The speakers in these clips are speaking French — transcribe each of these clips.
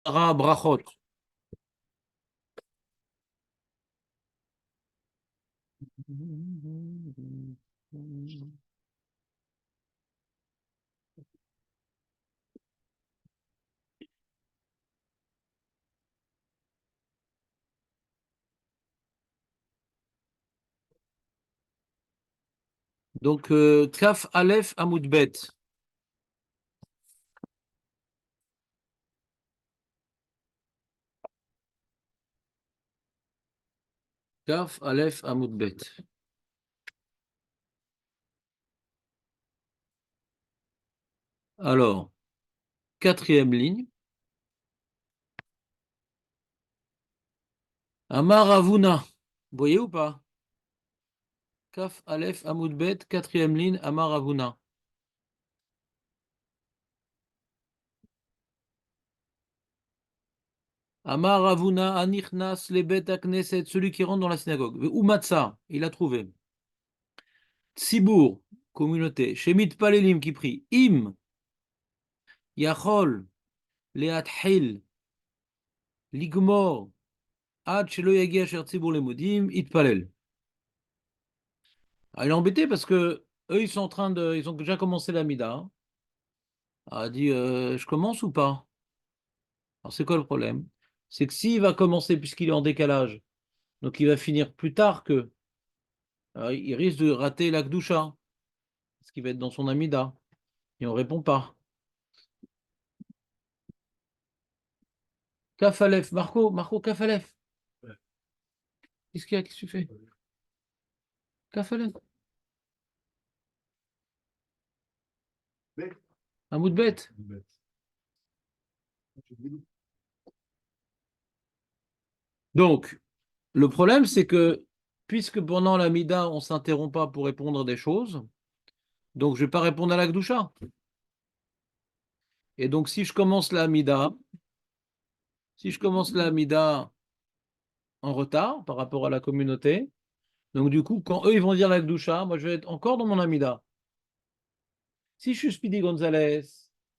Brachot. Donc, Kaf Aleph Amoud Bet. Kaf Aleph Amoud Bet. Alors, quatrième ligne. Amar Avuna. Vous voyez ou pas? Kaf Aleph Amoud Bet, quatrième ligne, Amar Avuna. Amar Avuna Anichnas Lebet Akneset, celui qui rentre dans la synagogue. Umatsa, il a trouvé. Tzibour, communauté. Shemit Palelim qui prie. Im, Yachol, Leathil, Ligmor, Ad Shelo Yagi Asher Tzibour Lemodim, Itpalel. Ah, il est embêté parce que eux, ils ont déjà commencé la Mida. Il a dit, je commence ou pas? Alors, c'est quoi le problème? C'est que s'il va commencer, puisqu'il est en décalage, donc il va finir plus tard que, il risque de rater la Gdusha, parce qu'il va être dans son Amida. Et on répond pas. Kafalef, Marco, Kafalef. Ouais. Qu'est-ce qu'il y a? Qu'est-ce que tu fais? Kafalef. Un bout de bête. Donc, le problème, c'est que, puisque pendant la Mida, on ne s'interrompt pas pour répondre à des choses, donc je ne vais pas répondre à la Gdusha. Et donc, si je commence la Mida en retard par rapport à la communauté, donc du coup, quand eux, ils vont dire la Gdusha, moi, je vais être encore dans mon Amida. Si je suis Speedy Gonzalez,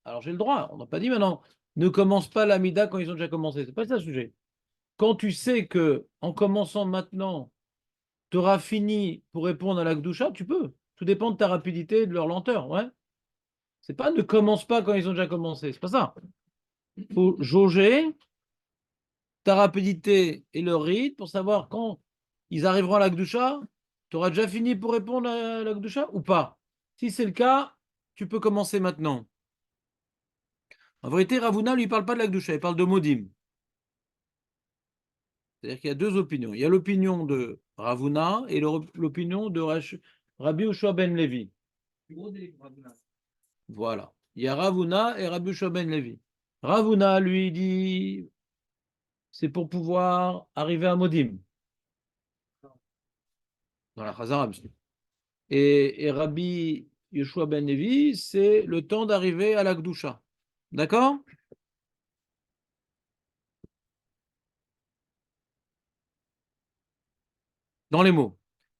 alors j'ai le droit. On n'a pas dit maintenant, ne commence pas l'Amida quand ils ont déjà commencé. C'est pas ça le sujet. Quand tu sais que en commençant maintenant, tu auras fini pour répondre à la Gdusha, tu peux. Tout dépend de ta rapidité et de leur lenteur. Ouais. C'est pas ne commence pas quand ils ont déjà commencé. C'est pas ça. Il faut jauger ta rapidité et leur rythme pour savoir quand ils arriveront à la Gdusha, tu auras déjà fini pour répondre à la Gdusha ou pas. Si c'est le cas, tu peux commencer maintenant. En vérité, Ravuna, lui, il parle pas de la Gdusha, il parle de Modim. C'est-à-dire qu'il y a deux opinions. Il y a l'opinion de Ravuna et l'opinion de Rabbi Ushua ben Levi. Voilà. Il y a Ravuna et Rabbi Ushua ben Levi. Ravuna, lui, dit c'est pour pouvoir arriver à Modim. Dans la Chazara, bien sûr. Et Rabbi Yeshua ben Levi, c'est le temps d'arriver à la Gdusha. D'accord? Dans les mots.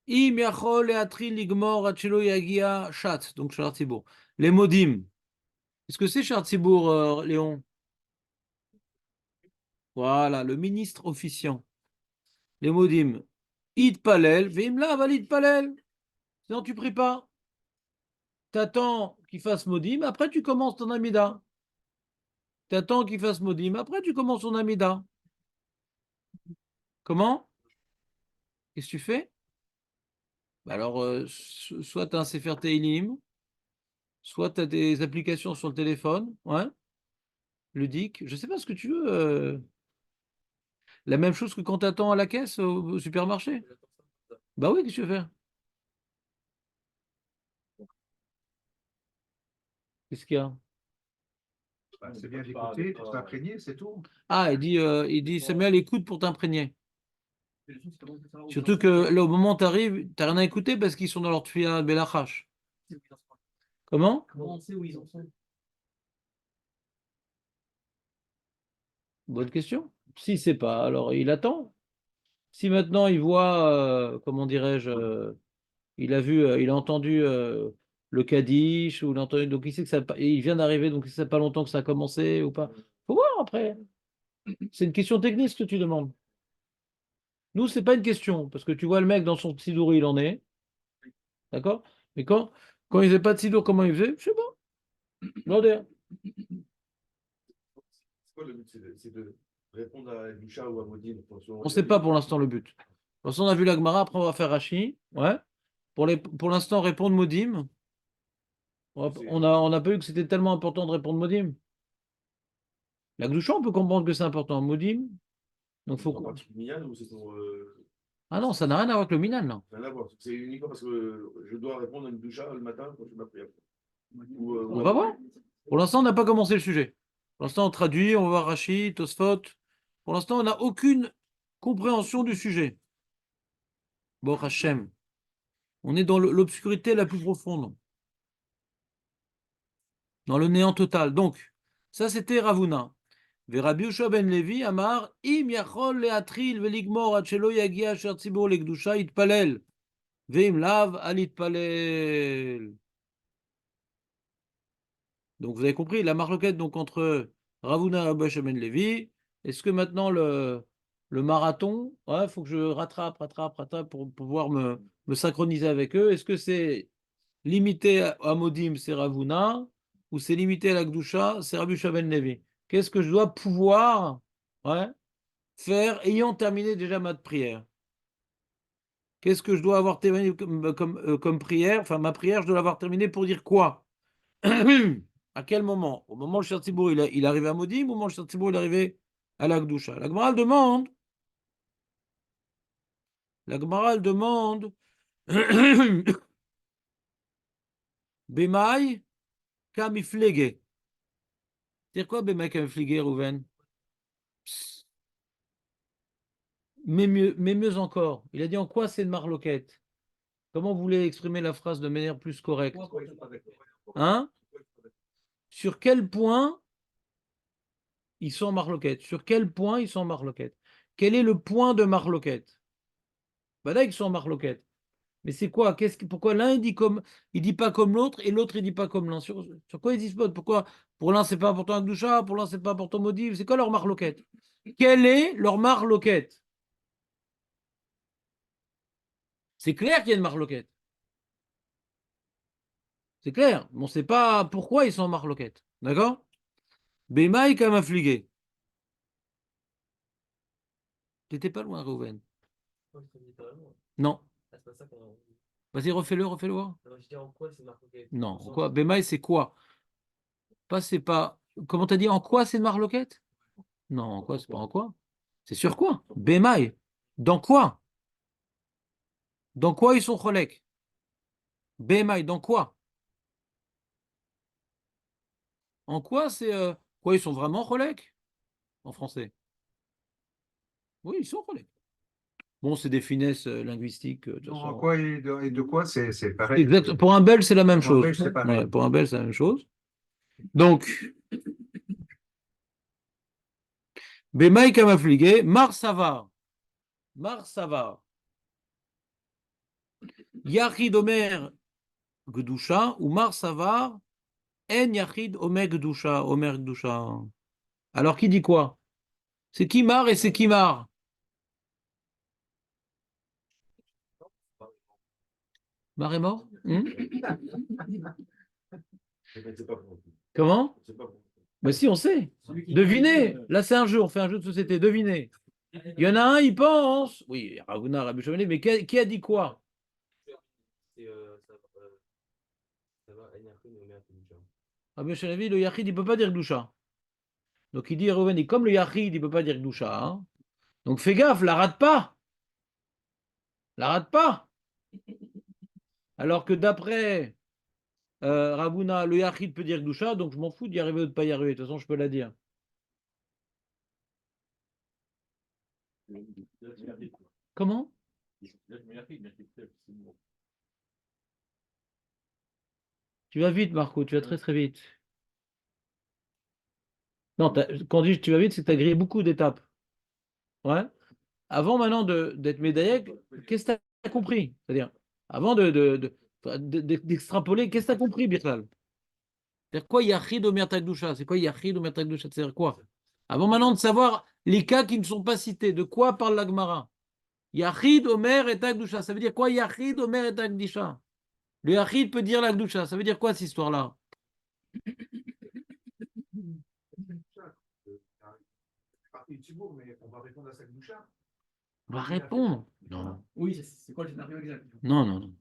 Im yachol le'atri ligmor achelo yagia shat. Donc, Shar Tzibour. Les modim. Est-ce que c'est Shar Tzibour, Léon? Voilà, le ministre officiant. Les modim. Id palel, veimla valid palel. Sinon, tu pries pas. T'attends qu'il fasse modim, après tu commences ton amida. T'attends qu'il fasse modim, après tu commences ton amida. Comment? Qu'est-ce que tu fais? Bah alors, soit tu as un Sefer Teilim, soit tu as des applications sur le téléphone, ouais, ludique. Je sais pas ce que tu veux. La même chose que quand tu attends à la caisse au supermarché. Bah oui, qu'est-ce que tu veux faire? Qu'est-ce qu'il y a? Bah, c'est bien d'écouter pour t'imprégner, c'est tout. Ah, il dit, Samuel, écoute pour t'imprégner. Surtout que là, au moment où tu arrives, tu n'as rien à écouter parce qu'ils sont dans leur tuya Belachash. Comment? Comment on sait où ils en sont? Bonne question. Si c'est pas, alors il attend. Si maintenant il voit, comment dirais-je, il a vu, il a entendu le Kaddish, ou il a entendu, donc il sait que ça, il vient d'arriver, donc il sait pas longtemps que ça a commencé ou pas. Faut voir après. C'est une question technique ce que tu demandes. Nous, c'est pas une question, parce que tu vois le mec dans son sidour, il en est. D'accord? Mais quand il faisait pas de sidour, comment il faisait? Je sais pas. Regardez. C'est quoi le but? C'est de répondre à Gdusha ou à Modine. On ne sait pas pour l'instant le but. Pour l'instant, on a vu la Gemara, après on va faire Rashi. Ouais. Pour l'instant, répondre Modim. On a pas vu que c'était tellement important de répondre Modim. La Gdusha, on peut comprendre que c'est important. Modim. Donc faut. En partie Minyan ou c'est pour. Ah non, ça n'a rien à voir avec le Minan, non. Rien à voir. C'est uniquement parce que je dois répondre à une Gdusha le matin quand je fais ma prière. On va voir. Pour l'instant, on n'a pas commencé le sujet. Pour l'instant, on traduit, on va voir Rashi, Tosfot. Pour l'instant, on n'a aucune compréhension du sujet. Bon, Hachem. On est dans l'obscurité la plus profonde. Dans le néant total. Donc, ça, c'était Ravuna. Rabbi Yoshua ben Levi Amar, Im yachol leatril veligmor ad shelo yagia asher tzibur lekdusha yitpalel. Veim lav al yitpalel. Donc, vous avez compris, la marloquette donc, entre Ravuna et Rabbi Yoshua ben Levi. Est-ce que maintenant, le marathon, il faut que je rattrape pour pouvoir me synchroniser avec eux. Est-ce que c'est limité à Modim, c'est Ravuna, ou c'est limité à la Gdusha, c'est Rabbi Yoshua ben Levi? Qu'est-ce que je dois pouvoir faire ayant terminé déjà ma prière? Qu'est-ce que je dois avoir terminé comme prière? Enfin, ma prière, je dois l'avoir terminée pour dire quoi? À quel moment? Au moment où le Shir Tzibour, il arrivait à Modim, ou au moment où le Shir Tzibour, il arrivait à la Gdusha? La Gemara demande, Bemaï kamiflege. C'est quoi Bemaï kamiflege, Rouven? Mais mieux encore, il a dit en quoi c'est une marloquette? Comment vous voulez exprimer la phrase de manière plus correcte? Hein? Sur quel point ils sont en marloquette? Sur quel point ils sont en marloquette? Quel est le point de marloquette? Ben là, ils sont en marloquette. Mais c'est quoi? Pourquoi l'un il dit pas comme l'autre et l'autre il dit pas comme l'un? Sur quoi ils disputent? Pourquoi pour l'un c'est pas important un doucha, pour l'un c'est pas important motif? C'est quoi leur marloquette? Quelle est leur marloquette? C'est clair qu'il y a une marloquette. C'est clair. On ne sait pas pourquoi ils sont en marloquette. D'accord? Bemaï comme affligé. T'étais pas loin, Reuven. Non. Vas-y, refais-le voir. Non, en quoi? Bemaï, c'est quoi? Pas, c'est pas. Comment t'as dit? En quoi c'est une marloquette? Non, en quoi? C'est pas en quoi? C'est sur quoi? Bemaï. Dans quoi? Dans quoi ils sont cholek? Bemaï, dans quoi? En quoi c'est. Quoi, ils sont vraiment cholek? En français. Oui, ils sont cholek. Bon, c'est des finesses linguistiques. De toute Non, façon. quoi et de quoi, c'est pareil. Exact. Pour un bel, c'est la même Pour un chose. Belge, c'est pareil. Ouais, pour un bel, c'est la même chose. Donc, Bemaï Kamafligé, Mar Savar. Mar Savar. Yachid Omer Gdusha ou Mar Savar En Yachid Omer Gdusha. Omer Gdusha. Alors, qui dit quoi? C'est qui Mar et c'est qui Mar? Mar est mort? Comment? Ben si, on sait. Devinez. Là, c'est un jeu. On fait un jeu de société. Devinez. Il y en a un, il pense. Oui, Ravuna, Rabbi Shimon, mais qui a dit quoi? Rabbi Shimon, le Yachid, il ne peut pas dire Gdusha. Donc il dit, Reuven, comme le Yachid, il ne peut pas dire Gdusha. Hein, donc fais gaffe, la rate pas. La rate pas. Alors que d'après Ravuna, le Yachid peut dire Gdusha, donc je m'en fous d'y arriver ou de ne pas y arriver. De toute façon, je peux la dire. Comment? Tu vas vite, Marco, tu vas très très vite. Non, quand on dit tu vas vite, c'est que tu as grillé beaucoup d'étapes. Ouais. Avant maintenant d'être médaillé, qu'est-ce que tu as compris? C'est-à-dire, avant d'extrapoler, qu'est-ce que tu as compris, Birlal? C'est-à-dire quoi Yachid Omer Tagdusha? C'est quoi Yachid Omer Tagdusha? C'est-à-dire quoi? Avant maintenant de savoir les cas qui ne sont pas cités. De quoi parle la Gemara? Yachid, Omer et Akdusha. Ça veut dire quoi, Yachid, Omer et Akdusha? Le Yachid peut dire l'Akdusha. Ça veut dire quoi, cette histoire-là? Partie du Tzibour, mais on va répondre à cette boucha. On va répondre. Non, Oui, c'est quoi le scénario exact? non, non, non.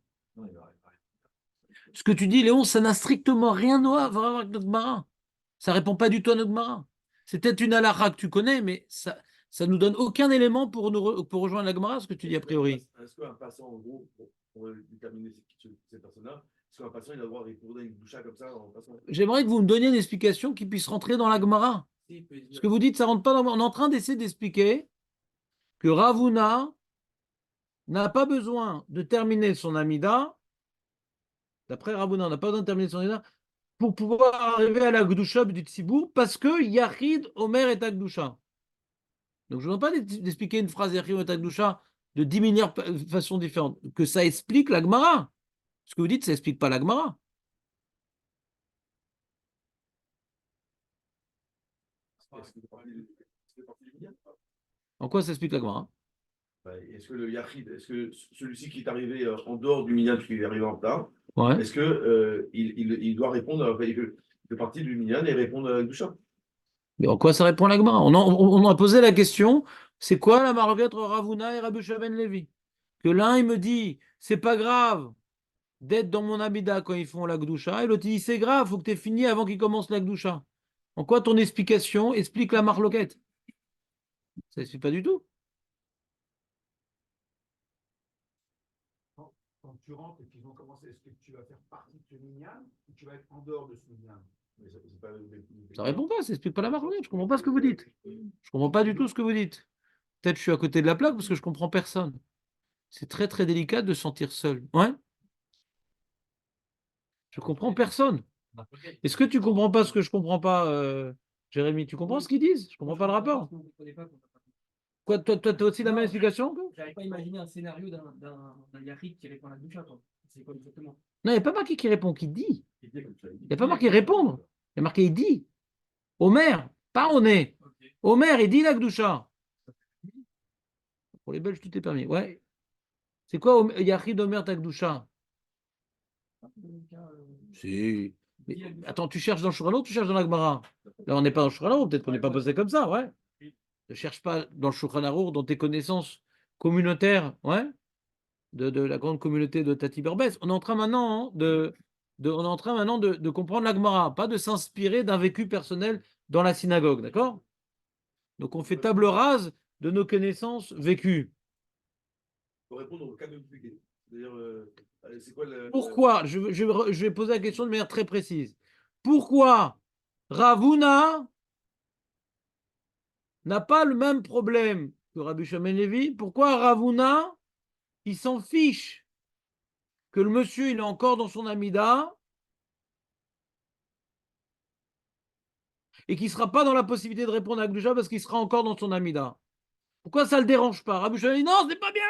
Ce que tu dis, Léon, ça n'a strictement rien à voir avec notre Gemara. Ça ne répond pas du tout à notre Gemara. C'est peut-être une halakha que tu connais, mais ça ne nous donne aucun élément pour rejoindre la Gemara, ce que tu dis a priori. Est-ce qu'un passant, en gros, pour déterminer ces personnes-là, est-ce qu'un passant, il a le droit de répondre à une doucha comme ça en passant? J'aimerais que vous me donniez une explication qui puisse rentrer dans la Gemara. Ce que vous dites, ça ne rentre pas dans. On est en train d'essayer d'expliquer que Ravuna n'a pas besoin de terminer son Amida. D'après Ravuna, on n'a pas besoin de terminer son Amida pour pouvoir arriver à la Gdusha du Tzibour parce que Yachid, Omer et Akdusha. Donc je ne veux pas d'expliquer une phrase Yachid, Omer et Akdusha de 10 milliards de façons différentes. Que ça explique la Gemara. Ce que vous dites, ça n'explique pas la Gemara. En quoi ça explique la Gemara? Est-ce que le Yachid, est-ce que celui-ci qui est arrivé en dehors du Minyan, qui est arrivé en retard, Ouais. est-ce que il doit répondre, il fait partie du Minyan et répondre à la doucha? Mais en quoi ça répond la Gemara? On a posé la question, c'est quoi la marquette entre Ravuna et Rabbi Ben Levi? Que l'un, il me dit, c'est pas grave d'être dans mon Amida quand ils font la Gdusha, et l'autre, il dit, c'est grave, faut que tu aies fini avant qu'ils commencent la Gdusha. En quoi ton explication explique la marloquette? Ça ne suit pas du tout. Quand tu rentres et qu'ils vont commencer, est-ce que tu vas faire partie de ce minyan ou tu vas être en dehors de ce minyan? Ça répond pas, ça n'explique pas la marloquette. Je ne comprends pas ce que vous dites. Je ne comprends pas du tout ce que vous dites. Peut-être que je suis à côté de la plaque parce que je ne comprends personne. C'est très très délicat de se sentir seul. Ouais. Je ne comprends personne. Est-ce que tu ne comprends pas ce que je ne comprends pas, Jérémy? Tu comprends ce qu'ils disent? Je ne comprends pas le rapport. Quoi, toi, tu as aussi la même explication? J'arrive pas à imaginer un scénario d'un Yachid qui répond à la doucha, toi. C'est quoi exactement? Non, il n'y a pas marqué qui répond, qui dit. Il n'y a pas marqué répondre. Il y a marqué il dit. Omer, pas on est. Okay. Omer, il dit la Gdusha. Pour les Belges, tout est permis. Ouais. C'est quoi Yachid Omer ta Gdusha? Si. Mais, attends, tu cherches dans le Shulchan Aruch ou tu cherches dans la Gemara? Là, on n'est pas dans le Shulchan Aruch, peut-être qu'on n'est pas posé comme ça, ouais. Ne cherche pas dans le Shulchan Aruch, dans tes connaissances communautaires, ouais, de la grande communauté de Tati Berbès. On est en train maintenant de comprendre la Gemara, pas de s'inspirer d'un vécu personnel dans la synagogue, d'accord? Donc on fait table rase de nos connaissances vécues. Pour répondre au cas de compliqué. C'est-à-dire, c'est quoi Pourquoi? Je vais poser la question de manière très précise. Pourquoi Ravuna n'a pas le même problème que Rabbi Shimon Levi? Pourquoi Ravuna, il s'en fiche que le monsieur, il est encore dans son Amida et qu'il ne sera pas dans la possibilité de répondre à Gdusha parce qu'il sera encore dans son Amida? Pourquoi ça ne le dérange pas? Rabbi Shimon dit non, c'est pas bien.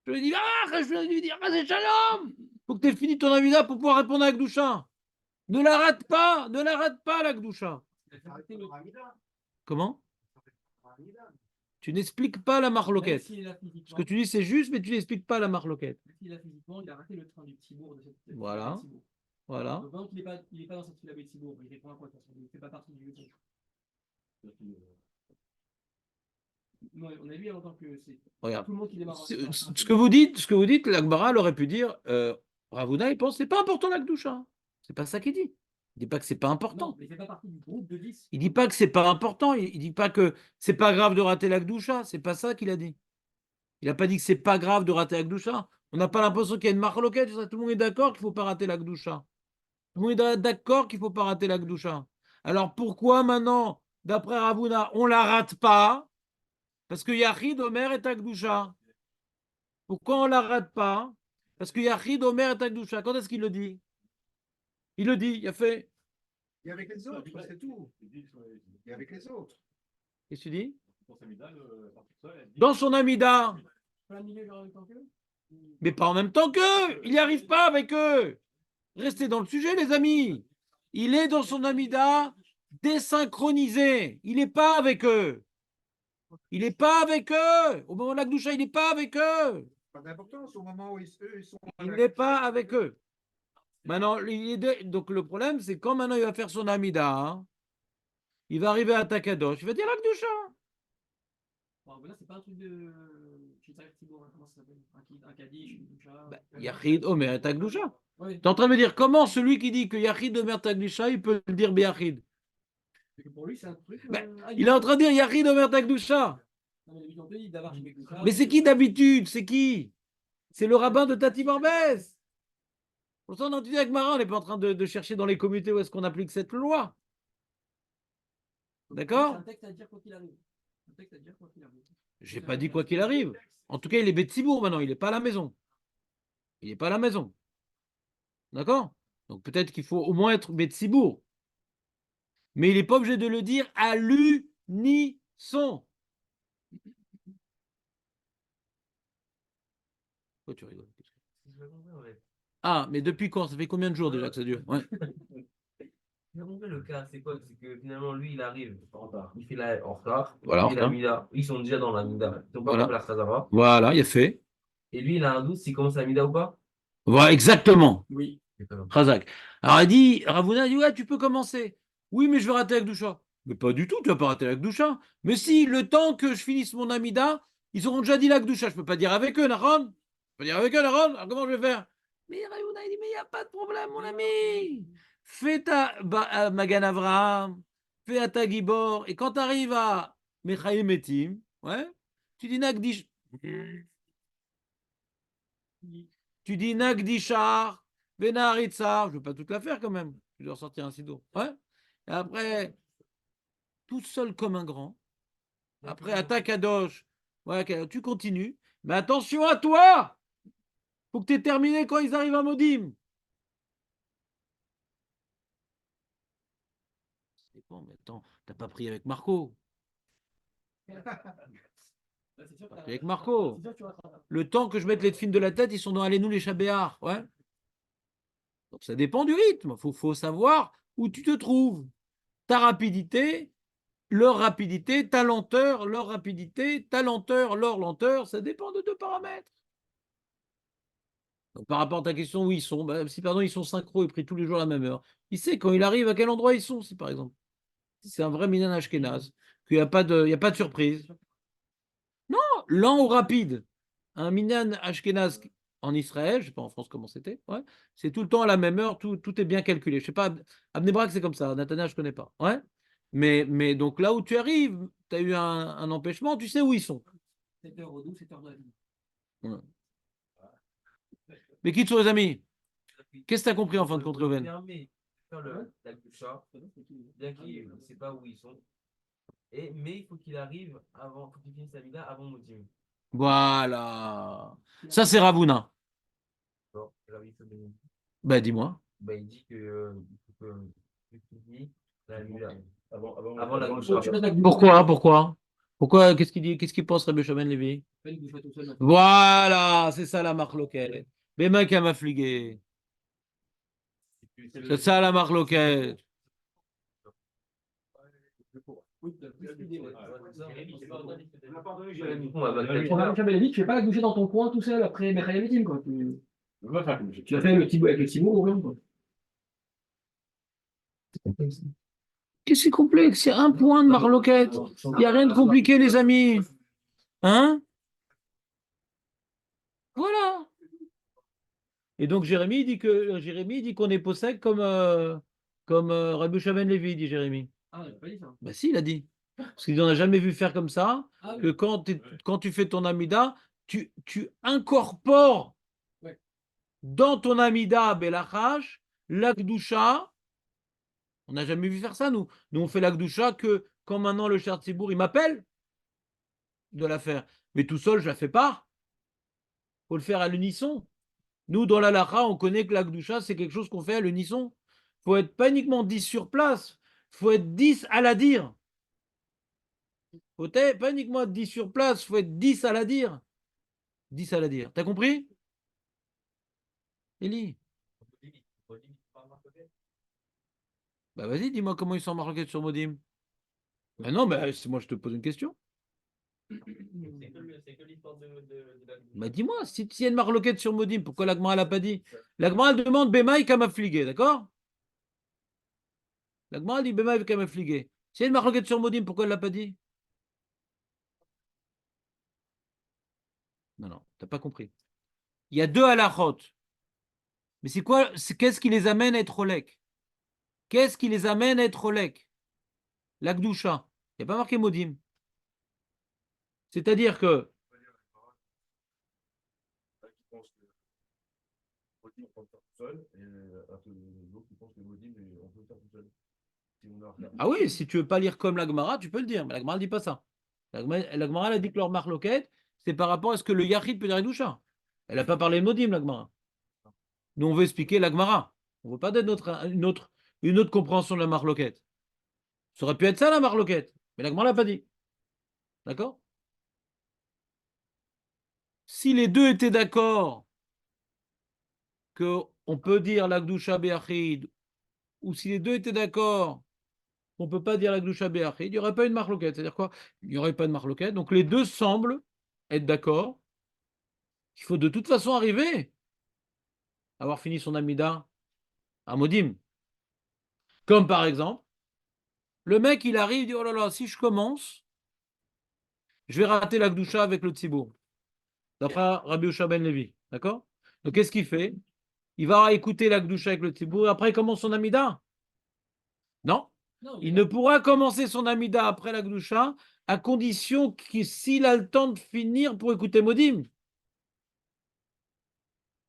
Je lui dis, je lui dis, c'est Shalom. Faut que tu aies fini ton Amida pour pouvoir répondre à Gdusha. Ne la rate pas, la Gdusha. Comment? Tu n'expliques pas la marloquette. Ce que tu dis, c'est juste, mais tu n'expliques pas la marloquette. Il a physiquement, il a raté le train du Tzibour de cette. Voilà. Voilà. Donc, il n'est pas dans cette file avec Tzibour. Il répond à quoi? Il ne fait pas partie du groupe. Non, on a vu il y a longtemps que c'est Regarde. tout le monde qui démarre. Ce que vous dites, l'Agmara aurait pu dire Ravuna, il pense que c'est pas important la Gdusha. C'est pas ça qu'il dit. Il dit pas que c'est pas important. Non, mais il fait pas partie du groupe de 10. Il dit pas que c'est pas important. Il dit pas que c'est pas grave de rater la Gdusha. C'est pas ça qu'il a dit. Il n'a pas dit que c'est pas grave de rater la Gdusha. On n'a pas l'impression qu'il y a une marloquette. Tout le monde est d'accord qu'il ne faut pas rater la Gdusha. Tout le monde est d'accord qu'il ne faut pas rater la Gdusha. Alors pourquoi maintenant, d'après Ravuna, on ne la rate pas? Parce que Yachid Omer est à Gdusha. Pourquoi on ne la rate pas? Parce que Yachid Omer est à Gdusha. Quand est-ce qu'il le dit? Il le dit, il a fait. Et avec les autres, c'est tout. Et avec les autres. Qu'est-ce que tu dis? Dans son Amida. Mais pas en même temps qu'eux. Il n'y arrive pas avec eux. Restez dans le sujet, les amis. Il est dans son Amida désynchronisé. Il n'est pas avec eux. Il n'est pas avec eux. Au moment de la Gdoucha, il n'est pas avec eux. Pas d'importance au moment où eux, ils sont. Il n'est pas avec eux. Maintenant, donc le problème, c'est quand maintenant il va faire son Amida, hein, il va arriver à Takadosh, il va dire la Gdoucha. Bon, mais là, c'est pas un truc de. Je sais pas, comment ça s'appelle? Un Kaddish, une doucha. Yachid Omer et Tagdoucha. Ouais. Tu es en train de me dire comment celui qui dit que Yachid Omer Tagdoucha, il peut le dire Biachid. Parce que pour lui, c'est un truc. Il est en train de dire Yachid Omer Tagdoucha. Non, mais lui, on te dit d'avoir chez Bekoucha. Mais c'est qui d'habitude? C'est qui? C'est le rabbin de Tati Barbès. Pourtant, on dit avec Marin, on n'est pas en train de chercher dans les communautés où est-ce qu'on applique cette loi. D'accord? C'est un texte à dire quoi qu'il arrive. Un texte à dire quoi qu'il arrive. J'ai pas dit quoi qu'il arrive. En tout cas, il est Betsibourg maintenant, il n'est pas à la maison. Il n'est pas à la maison. D'accord? Donc peut-être qu'il faut au moins être Betsibourg. Mais il n'est pas obligé de le dire à l'unisson. Pourquoi tu rigoles? Ah, mais depuis quand? Ça fait combien de jours déjà que ça dure? Ouais. J'ai compris le cas, c'est quoi? C'est que finalement, lui, il arrive en retard. Il fait la en retard. Voilà, en Il fait la retard. Mida. Ils sont déjà dans la Mida. Ils n'ont pas Voilà. fait la Khazara. Voilà, il a fait. Et lui, il a un doute s'il commence la Mida ou pas. Voilà, exactement. Oui. Razak. Alors il dit, Ravuna dit, ouais, tu peux commencer. Oui, mais je vais rater avec Doucha. Mais pas du tout, tu vas pas rater avec Doucha. Mais si, le temps que je finisse mon Amida, ils auront déjà dit la Doucha. Je peux pas dire avec eux, Naron. Je peux pas dire avec eux, Naron. Alors comment je vais faire? Mais Ravuna, il dit, mais il n'y a pas de problème, mon ami. Fais ta Magan Avraham, fais à ta Gibor. Et quand tu arrives à Mechaïm Metim, ouais, tu dis Nagdish. Tu dis Nagdishar. Benaritza, je ne veux pas toute la faire quand même. Je dois sortir un sido. Ouais. Et après, tout seul comme un grand. Après, attaque à Dosh. Ouais, tu continues. Mais attention à toi. Faut que tu aies terminé quand ils arrivent à Modim. C'est bon, mais attends, t'as pas pris avec Marco. Pas pris avec Marco. Le temps que je mette les films de la tête, ils sont dans Allez-nous les Chabéars. Ouais. Donc ça dépend du rythme. Il faut savoir où tu te trouves. Ta rapidité, leur rapidité, ta lenteur, leur rapidité, ta lenteur, leur lenteur, ça dépend de 2 paramètres. Donc, par rapport à ta question, où ils sont, si pardon, ils sont synchro et pris tous les jours à la même heure, il sait quand il arrive à quel endroit ils sont, si par exemple. Si c'est un vrai Minan Ashkenaz, qu'il n'y a pas de surprise. Non, lent ou rapide. Un Minan Ashkenaz en Israël, je ne sais pas en France comment c'était, ouais, c'est tout le temps à la même heure, tout est bien calculé. Je ne sais pas, à Bnei Brak, c'est comme ça, Nathanaël, je ne connais pas. Ouais. Mais donc là où tu arrives, tu as eu un empêchement, tu sais où ils sont. 7h au 12, 7h de la vie. Ouais. Mais qui sont les amis? Qu'est-ce que tu as compris en fin de compte, Reuven? Faire la Gdoucha, bien qu'il ne sait pas où ils sont. Mais il faut qu'il arrive avant, faut qu'il finisse la Mida avant Modim. Voilà. Ça, c'est Ravuna. Bon, alors, il faut donner. Ben, dis-moi. Il dit que il faut que tu finisses la Mida Avant la le Gdoucha. Pourquoi? Qu'est-ce qu'il dit? Qu'est-ce qu'il pense, Rabbi Shomen Levi? Fais une doucha tout seul. Voilà, c'est ça la marloquette. Mais mec, elle m'a fligué. C'est ça la marloquette. Oui, t'as plus d'idées, ouais. On n'a pas entendu que Jérémy. j'avais dit. Tu fais pas la doucher dans ton coin tout seul après Mechayametim, quoi. On va faire comme Tu as fait le petit bout avec le petit bout, quoi. Qu'est-ce que c'est complexe? C'est un point de marloquette. Il n'y a rien de compliqué, les amis. Hein? Voilà. Et donc Jérémy dit qu'on est possède comme Rabbi Shaven Levi, dit Jérémy. Ah, il n'a pas dit ça. Bah si, il a dit. Parce qu'il n'en a jamais vu faire comme ça, Ah, oui. que quand tu fais ton Amida, tu incorpores Ouais. dans ton Amida Belachash l'Akdoucha. On n'a jamais vu faire ça, nous. Nous, on fait l'Akdoucha que quand maintenant le Cher Tzibour, il m'appelle de la faire. Mais tout seul, je la fais pas. Il faut le faire à l'unisson. Nous, dans la Lacha, on connaît que l'Akdoucha, c'est quelque chose qu'on fait à l'unisson. Il faut être pas uniquement 10 sur place, il faut être 10 à la dire. Il faut pas uniquement être 10 sur place, il faut être 10 à la dire. 10 à la dire. T'as compris? Eli? Bah vas-y, dis-moi comment ils sont marqués sur Modim. Ben non, mais c'est moi je te pose une question. C'est que l'histoire de la Bah dis-moi, s'il y a une marloquette sur Modim, pourquoi l'Agmara l'a pas dit? L'Agmara elle demande Bemaï Kamafligé, d'accord? L'Agmara dit Bemaï Kamafligé. S'il y a une marloquette sur Modim, pourquoi elle l'a pas dit? Non, non, t'as pas compris. Il y a deux halachot. Mais c'est quoi? Qu'est-ce qui les amène à être Olek? Qu'est-ce qui les amène à être Olek? L'Akdoucha. Il n'y a pas marqué Modim. C'est-à-dire que, Qui pense que Modim, on peut le faire tout seul, et un peu d'autres qui pensent que Modim, on peut le faire tout seul. Si on a ah oui, si tu veux pas lire comme l'Agmara, tu peux le dire, mais l'Agmara ne dit pas ça. L'Agmara elle a dit que leur marloquette, c'est par rapport à ce que le Yachid peut dire Akdoucha. Elle n'a pas parlé de Modim, l'Agmara. Nous, on veut expliquer l'Agmara. On ne veut pas donner une autre compréhension de la marloquette. Ça aurait pu être ça, la marloquette. Mais l'Agmara ne l'a pas dit. D'accord? Si les deux étaient d'accord qu'on peut dire l'Akdoucha Béachid, ou si les deux étaient d'accord qu'on ne peut pas dire l'Akdoucha Béachid, il n'y aurait pas une marloquette. C'est-à-dire quoi? Il n'y aurait pas de marloquette. Donc les deux semblent être d'accord qu'il faut de toute façon arriver à avoir fini son Amida à Modim. Comme par exemple, le mec, il arrive, il dit, oh là là, si je commence, je vais rater la Gdoucha avec le Tzibour. D'après Rabbi Yosha ben Levi. D'accord? Donc, qu'est-ce qu'il fait? Il va écouter la Gdoucha avec le Tzibour et après, il commence son Amida? Non. Non, Il ne pourra commencer son Amida après la Gdoucha à condition que s'il a le temps de finir pour écouter Modim.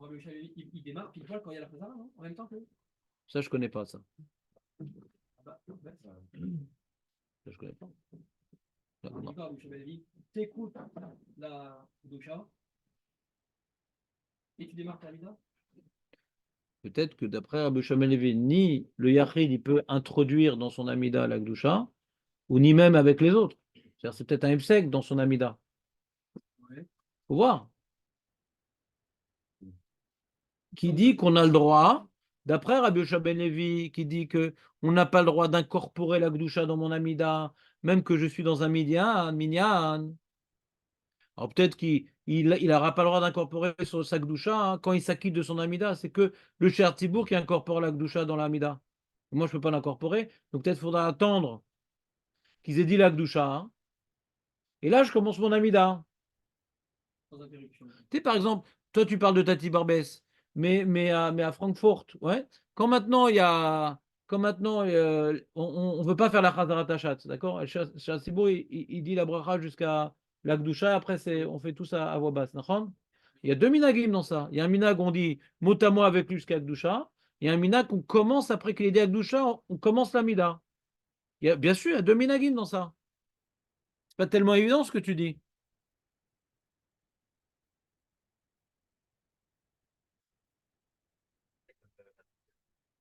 il démarre pile poil quand il y a la Khazara, non? En même temps que. Ça, je ne connais pas ça. Ah bah, en fait, Ça, je connais pas. on dit pas, Michel Belleville, t'écoutes la Doucha et tu démarres ta vida. Peut-être que d'après Rabbi Yosha ben Levi, ni le Yachid il peut introduire dans son Amida la Gdoucha, ou ni même avec les autres. C'est-à-dire, c'est peut-être un Hefsek dans son Amida. Ouais. Faut voir. Qui dit qu'on a le droit, d'après Rabbi Yosha ben Levi, qui dit qu'on n'a pas le droit d'incorporer la Gdoucha dans mon Amida, même que je suis dans un minyan. Alors peut-être qu'il n'aura pas le droit d'incorporer sur sa Gdoucha quand il s'acquitte de son Amida. C'est que le Cher Tibour qui incorpore la Gdoucha dans l'Amida. Moi, je ne peux pas l'incorporer. Donc peut-être faudra attendre qu'ils aient dit la Gdoucha. Et là, je commence mon Amida. Sans interruption. Tu sais, par exemple, toi, tu parles de Tati Barbès, mais à Francfort, ouais. Quand maintenant, on ne veut pas faire la Chazarat Hachatz, d'accord? Chassibo, il dit la bracha jusqu'à la Gdoucha, après, on fait tout ça à voix basse, d'accord? Il y a deux minagim dans ça. Il y a un minag, on dit mot à mot avec lui jusqu'à Gdoucha. Il y a un minag qu'on commence, après qu'il ait dit à Gdoucha, on commence la mida. Bien sûr, il y a deux minagim dans ça. C'est pas tellement évident ce que tu dis.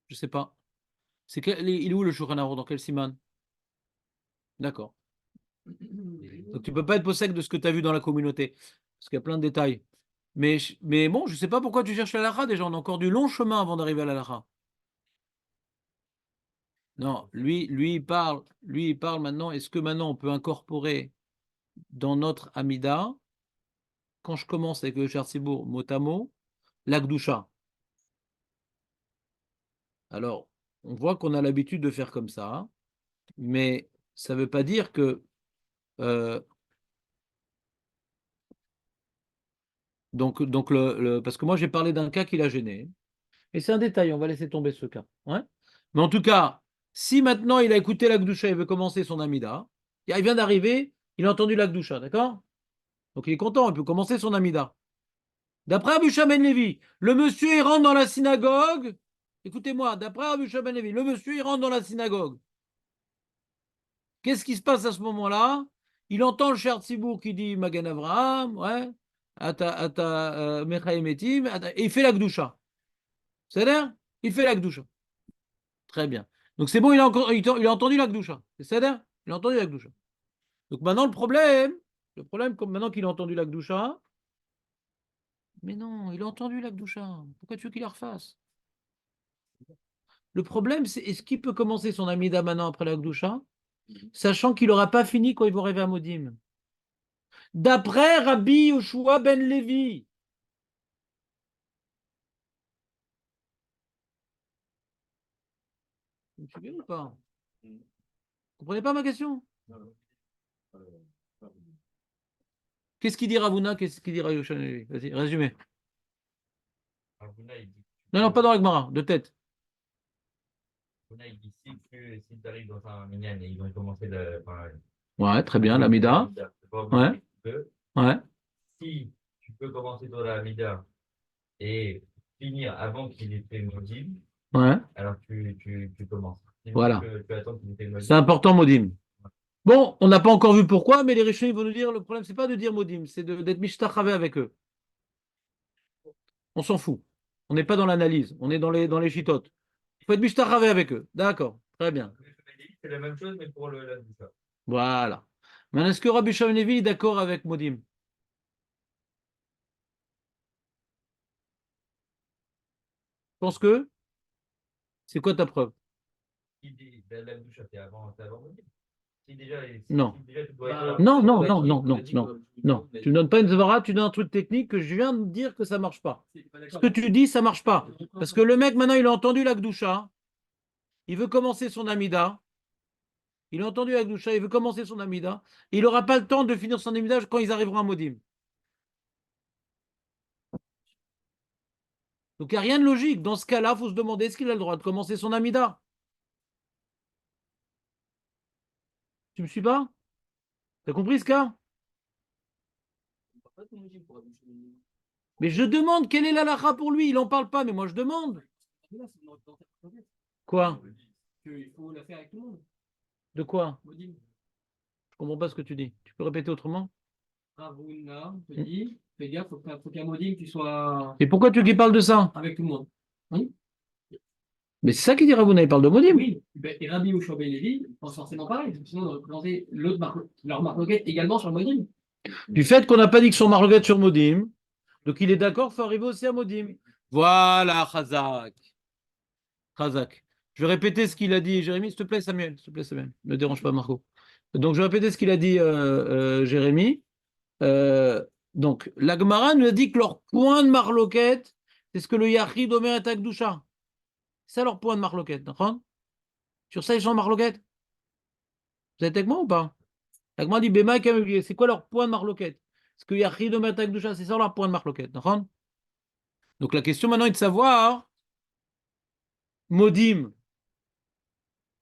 Je sais pas. Il est où le Shulchan Aruch? Dans quel siman? D'accord. Donc tu peux pas être possède de ce que tu as vu dans la communauté. Parce qu'il y a plein de détails. Mais bon, je sais pas pourquoi tu cherches la halakha déjà. On a encore du long chemin avant d'arriver à la halakha. Non, lui, il parle maintenant. Est-ce que maintenant on peut incorporer dans notre Amida, quand je commence avec le Chertsibourg mot à mot, l'Akdoucha? Alors, on voit qu'on a l'habitude de faire comme ça, hein, mais ça ne veut pas dire que euh, donc parce que moi j'ai parlé d'un cas qui l'a gêné. Et c'est un détail, on va laisser tomber ce cas. Ouais. Mais en tout cas, si maintenant il a écouté la Gdoucha et veut commencer son Amida, il vient d'arriver, il a entendu la Gdoucha, d'accord? Donc il est content, il peut commencer son Amida. D'après Abu Ben Levi, le monsieur il rentre dans la synagogue. Écoutez-moi, d'après Abu Ben Levi, le monsieur il rentre dans la synagogue. Qu'est-ce qui se passe à ce moment-là? Il entend le cher Tzibour qui dit Magan Avraham, ouais, Ata Mechaim Etim, et il fait la Gdoucha. C'est-à-dire, il fait la Gdoucha. Très bien. Donc c'est bon, il a entendu la Gdoucha. C'est-à-dire, il a entendu la Gdoucha. Donc maintenant, le problème, comme maintenant qu'il a entendu la Gdoucha, mais non, il a entendu la Gdoucha. Pourquoi tu veux qu'il la refasse? Le problème, c'est est-ce qu'il peut commencer son Amida maintenant après la Gdoucha, sachant qu'il n'aura pas fini quand il va arriver à Modim? d'après Rabbi Yoshua ben Levi. Vous me suivez ou pas? Vous comprenez pas ma question? Non, non. Non. Qu'est-ce qu'il dit Ravuna? Qu'est-ce qu'il dit Rabbi Yoshua ben Levi? Vas-y, résumé. Ravuna, il dit, Non, non, pas dans la Gemara, de tête. Ravuna, il dit si tu arrives dans un minyan et ils vont commencer le. Enfin, Ouais, très bien, l'Amida. c'est pas Ouais, obligé, tu peux. ouais, Si tu peux commencer dans la Mida et finir avant qu'il ait fait le Modim, ouais. alors tu commences. Sinon, Voilà. tu attends qu'il ait fait le C'est Modim. important, Modim. Bon, on n'a pas encore vu pourquoi, mais les Rishonim vont nous dire le problème, c'est pas de dire Modim, c'est d'être Mishtachavé avec eux. On s'en fout. On n'est pas dans l'analyse, on est dans les chitotes. Il faut être Mishtachavé avec eux. D'accord, très bien. C'est la même chose, mais pour la Doucha. Voilà. Maintenant, est-ce que Rabbi Shimon Levi est d'accord avec Modim? Je pense que c'est quoi ta preuve? Si la Doucha, c'est avant Modim. Si déjà, Non. si déjà tu dois Bah, être. Non, non, on a non, dit- non, on a non, dit non, que- non. Tu ne donnes pas une Zvara, tu donnes un truc technique que je viens de dire que ça marche pas. C'est pas Ce d'accord. que tu dis, ça marche pas. Parce que le mec, maintenant, il a entendu la Gdoucha, il veut commencer son Amida, il a entendu la Gdoucha, il veut commencer son Amida, il n'aura pas le temps de finir son Amida quand ils arriveront à Modim. Donc il n'y a rien de logique. Dans ce cas-là, il faut se demander est-ce qu'il a le droit de commencer son Amida? Tu me suis pas? T'as compris ce cas? Pas de motif pour Rabbi Shimon. Mais je demande quelle est l'alacha pour lui. Il n'en parle pas, mais moi je demande. Là, c'est dans ta tête. Quoi? Il faut la faire avec tout le monde. De quoi? Modim. Je comprends pas ce que tu dis. Tu peux répéter autrement? Ravuna te dit, fais gaffe, faut qu'un Modim, tu sois Et pourquoi tu veux qu'il parle de ça? avec tout le monde. Oui. Mais c'est ça qu'il dit Ravuna, il parle de Modim. Oui. Et Rabbi Yoshua ben Levi pense forcément pareil. Sinon, on aurait présenté leur marloquette également sur le Modim. Du fait qu'on n'a pas dit que son marloquette sur Modim, donc il est d'accord, il faut arriver aussi à Modim. Voilà, Chazak. Chazak. Je vais répéter ce qu'il a dit, Jérémy, s'il te plaît, Samuel. S'il te plaît, Samuel. Ne dérange pas, Marco. Donc, je vais répéter ce qu'il a dit, Jérémy. Euh, donc, la Gemara nous a dit que leur point de marloquette, c'est ce que le Yachid Omer et Akdoucha. C'est ça leur point de marloquette, d'accord? Sur ça, ils sont en marloquette. Vous êtes avec moi ou pas? La Gemara dit, Bema et c'est quoi leur point de marloquette? Ce que Yachid Omer et Akdoucha, c'est ça leur point de marloquette, d'accord? Donc, la question maintenant est de savoir, Modim,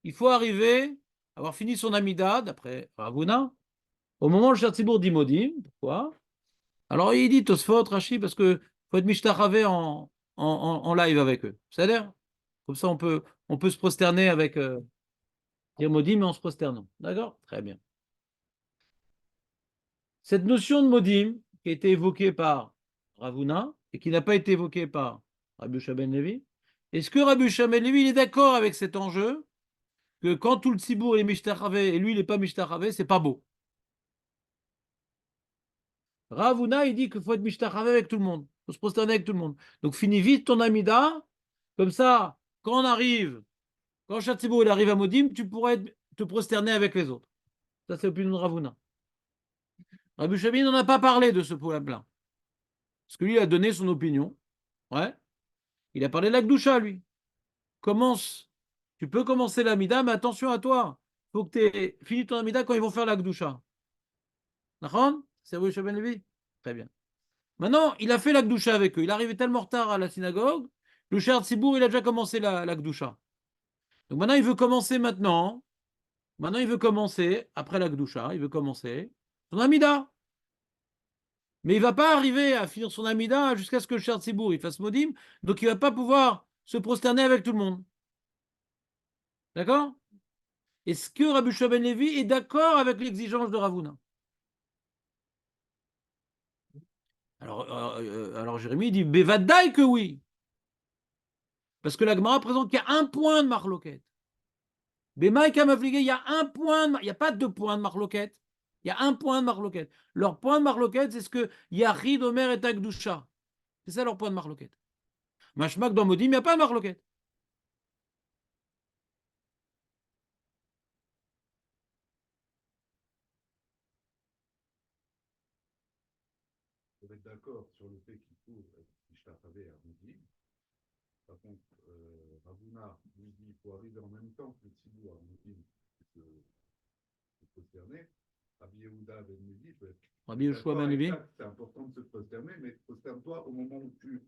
il faut arriver, avoir fini son Amida, d'après Ravuna, au moment où le Chertzibour dit Modim. Pourquoi? Alors il dit Tosfot, Rashi, parce que faut être Mishtachavé en live avec eux. C'est-à-dire, comme ça on peut se prosterner avec dire Modim, mais en se prosternant. D'accord? Très bien. Cette notion de Modim, qui a été évoquée par Ravuna et qui n'a pas été évoquée par Rabbi Shaben Levi, est-ce que Rabbi Shaben Levi il est d'accord avec cet enjeu que quand tout le Tzibour est Mishtachavé et lui il n'est pas Mishtachavé, c'est pas beau? Ravuna, il dit qu'il faut être Mishtachavé avec tout le monde. Il faut se prosterner avec tout le monde. Donc finis vite ton Amida. Comme ça, quand on arrive, quand Chatsibo il arrive à Modim, tu pourrais te prosterner avec les autres. Ça, c'est l'opinion de Ravuna. Rabbi Shabi n'en a pas parlé de ce problème-là. Parce que lui, il a donné son opinion. Ouais. Il a parlé de la Gdoucha, lui. Commence. Tu peux commencer l'Amida, mais attention à toi. Il faut que tu aies fini ton Amida quand ils vont faire la Gdoucha. D'accord? C'est Rabbi Shabi Levi? Très bien. Maintenant, il a fait la Gdoucha avec eux. Il est arrivé tellement tard à la synagogue. Le Cher Tzibour, il a déjà commencé la Gdoucha. Donc maintenant, il veut commencer maintenant. Maintenant, il veut commencer, après la Gdoucha, il veut commencer son Amida. Mais il ne va pas arriver à finir son Amida jusqu'à ce que le Cher Tzibour il fasse Modim. Donc, il ne va pas pouvoir se prosterner avec tout le monde. D'accord? Est-ce que Rabbi Shua ben Levi est d'accord avec l'exigence de Ravuna? Alors Jérémie dit, Bevadaï que oui. Parce que la Gemara présente qu'il y a un point de marloquette. Bemaïka Mafligé, il y a un point, il n'y a pas deux points de marloquette. Il y a un point de marloquette. Leur point de marloquette, c'est ce que Yachid, Omer et Akdoucha. C'est ça leur point de marloquette. Mashmak dans Modim, il n'y a pas de marloquette. être d'accord sur le fait qu'il faut Ishtachavé à Modim. Par contre, Ravuna nous dit qu'il faut arriver en même temps que le Tzibur à Modim se prosterner. Rabbi Yehuda Ben Levi peut être Rabbi Yoshua d'accord Ben avec Levi. ça, que c'est important de se prosterner, mais prosterne-toi au moment où tu.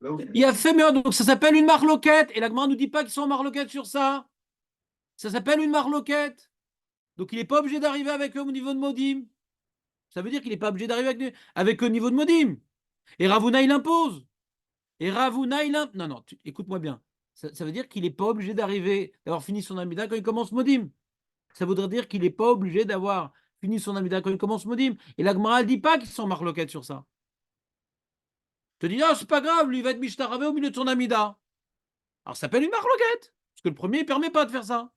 Là où Il a fait, mais donc ça s'appelle une marloquette. Et la Gemara ne nous dit pas qu'ils sont en marloquette sur ça. Ça s'appelle une marloquette. Donc il n'est pas obligé d'arriver avec eux au niveau de Modim. Ça veut dire qu'il n'est pas obligé d'arriver avec eux au niveau de Modim. Et Ravuna, il impose. Et Ravuna, il impose. Non, non, écoute-moi bien. Ça veut dire qu'il n'est pas obligé d'arriver, d'avoir fini son Amida quand il commence Modim. Ça voudrait dire qu'il n'est pas obligé d'avoir fini son Amida quand il commence Modim. Et la Gemara ne dit pas qu'ils sont en marloquette sur ça. Te dis, ah, c'est pas grave, lui, il va être Mishtaravé au milieu de son Amida. Alors, ça s'appelle une marloquette. Parce que le premier, il ne permet pas de faire ça.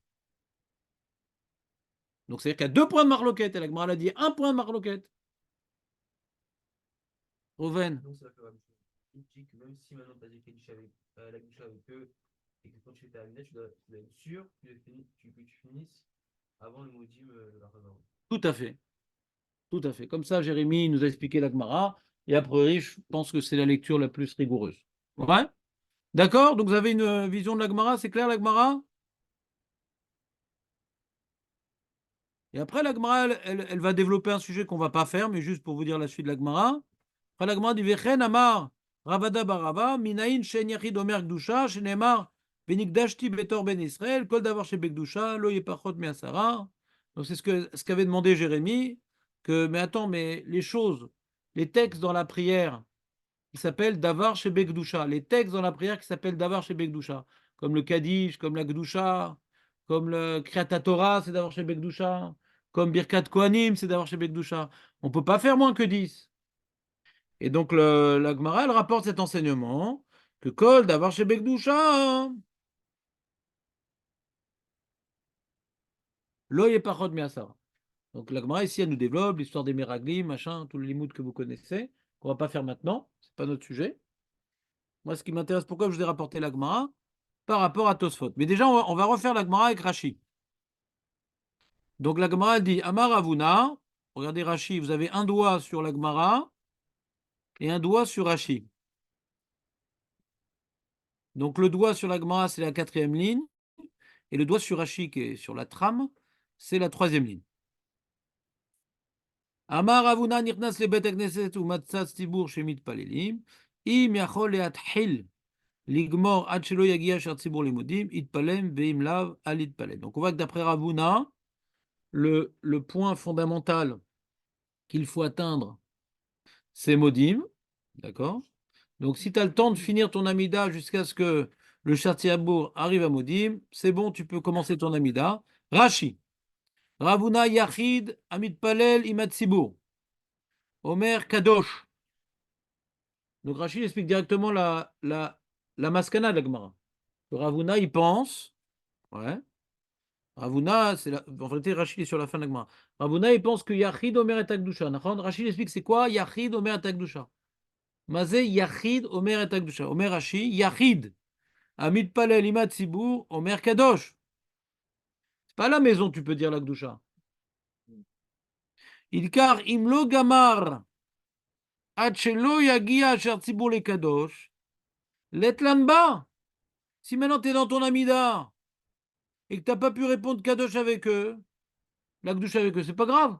Donc, c'est-à-dire qu'il y a 2 points de marloquette. Et la Gemara a dit 1 point de marloquette. Rouven. Donc, ça va faire la même chose. Il dit que même si maintenant tu as dit la Kedusha avec eux, et que quand tu fais ta Amida, tu dois être sûr que tu finisses avant le Modim de la Chazara. Tout à fait. Tout à fait. Comme ça, Jérémie nous a expliqué la Gemara. Et a priori, je pense que c'est la lecture la plus rigoureuse. Ouais? D'accord? Donc, vous avez une vision de la Gemara? C'est clair, la Gemara? Et après, la Gemara, elle va développer un sujet qu'on ne va pas faire, mais juste pour vous dire la suite de la Gemara. Après, la Gemara dit Vechen Amar Ravada Barava, Minaïn Shen Yachid Omer Gdusha, Shenemar Benikdashti Betor Ben Israël, Kol Davar Shebek Gdusha, Lo Yepachot Measara. Donc, c'est ce qu'avait demandé Jérémie. Mais attends, mais les choses, les textes dans la prière, qui s'appellent Davar Shebek Gdusha. Les textes dans la prière qui s'appellent Davar Shebek Gdusha. Comme le Kaddish, comme la Gdusha, comme le Kriyat Torah, c'est Davar Shebek Gdusha. Comme Birkat Kohanim, c'est Davar Shebek Gdusha. On ne peut pas faire moins que 10. Et donc, la Gemara, elle rapporte cet enseignement que Kol Davar Shebek Gdusha, Lo Yepachot Measara. Donc, la Gemara, ici, elle nous développe l'histoire des Meraglim, machin, tout le limoud que vous connaissez, qu'on ne va pas faire maintenant. Ce n'est pas notre sujet. Moi, ce qui m'intéresse, pourquoi je vous ai rapporté la Gemara par rapport à Tosfot. Mais déjà, on va refaire la Gemara avec Rashi. Donc, la Gemara dit Amar Avuna. Regardez Rashi, vous avez un doigt sur la Gemara et un doigt sur Rashi. Donc, le doigt sur la Gemara, c'est la 4e ligne. Et le doigt sur Rashi, qui est sur la trame, c'est la 3e ligne. Amar Avuna nichnas le bet knesset ou matzat tibur shemit palelim. Im yachol leathil ligmor ad shelo yagia sher tzibur limodim itpalem veim lav al itpalem. Donc on voit que d'après Ravuna, le point fondamental qu'il faut atteindre, c'est modim, d'accord? Donc si tu as le temps de finir ton amida jusqu'à ce que le sher tzibur arrive à modim, c'est bon, tu peux commencer ton amida. Rashi. Ravuna yachid amit palel imat tzibur. Omer kadosh. Donc Rachid explique directement la maskana de la Gemara. Ravuna, il pense, ouais. Ravuna, en réalité, Rachid est sur la fin de la Gemara. Ravuna, il pense que Yachid Omer et Akdusha. Rachid explique c'est quoi Yachid Omer et Akdusha. Mazé Yachid Omer et Akdusha. Omer Rachid, Yachid. Amit Palel Imat Sibur, Omer Kadosh. C'est pas à la maison, tu peux dire l'Akdusha. Ilkar Imlo Gamar. Achelo Yagia Asher Tzibur le Kadosh. Letlanba. Si maintenant tu es dans ton Amida et que tu n'as pas pu répondre Kadosh avec eux, l'Akdouche avec eux, c'est pas grave.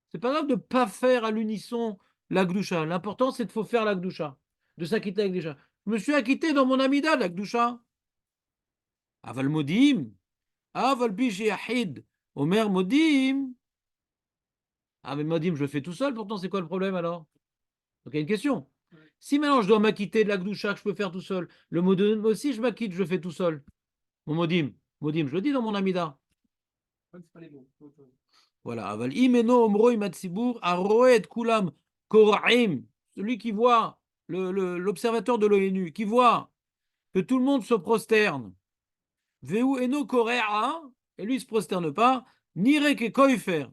C'est pas grave de ne pas faire à l'unisson l'Akdoucha. L'important, c'est de faut faire l'Akdoucha, de s'acquitter avec déjà. Je me suis acquitté dans mon Amida, l'Akdoucha. Aval Modim, Aval Bish Yahid, Omer Modim. Ah, mais Modim, je le fais tout seul, pourtant, c'est quoi le problème alors? Donc, il y a une question. Si maintenant je dois m'acquitter de l'Akdoucha que je peux faire tout seul, le Modim aussi, je m'acquitte, je le fais tout seul. Mon Modim, je le dis dans mon Amida. C'est pas les mots. Voilà. Aval imeno omro imatsibur aroet kulam koraim. Celui qui voit, l'observateur de l'ONU, qui voit que tout le monde se prosterne. Veu eno korea, et lui ne se prosterne pas. Nire ke koifer.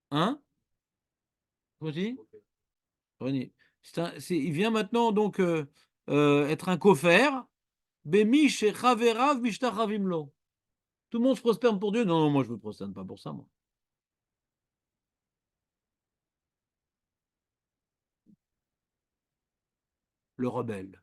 Hein? Comment tu dis? Il vient maintenant donc être un kofer. Bemi shechaverav mishtachavimlo. Tout le monde se prosterne pour Dieu. Non, non, moi je ne me prosterne pas pour ça, moi. le rebelle.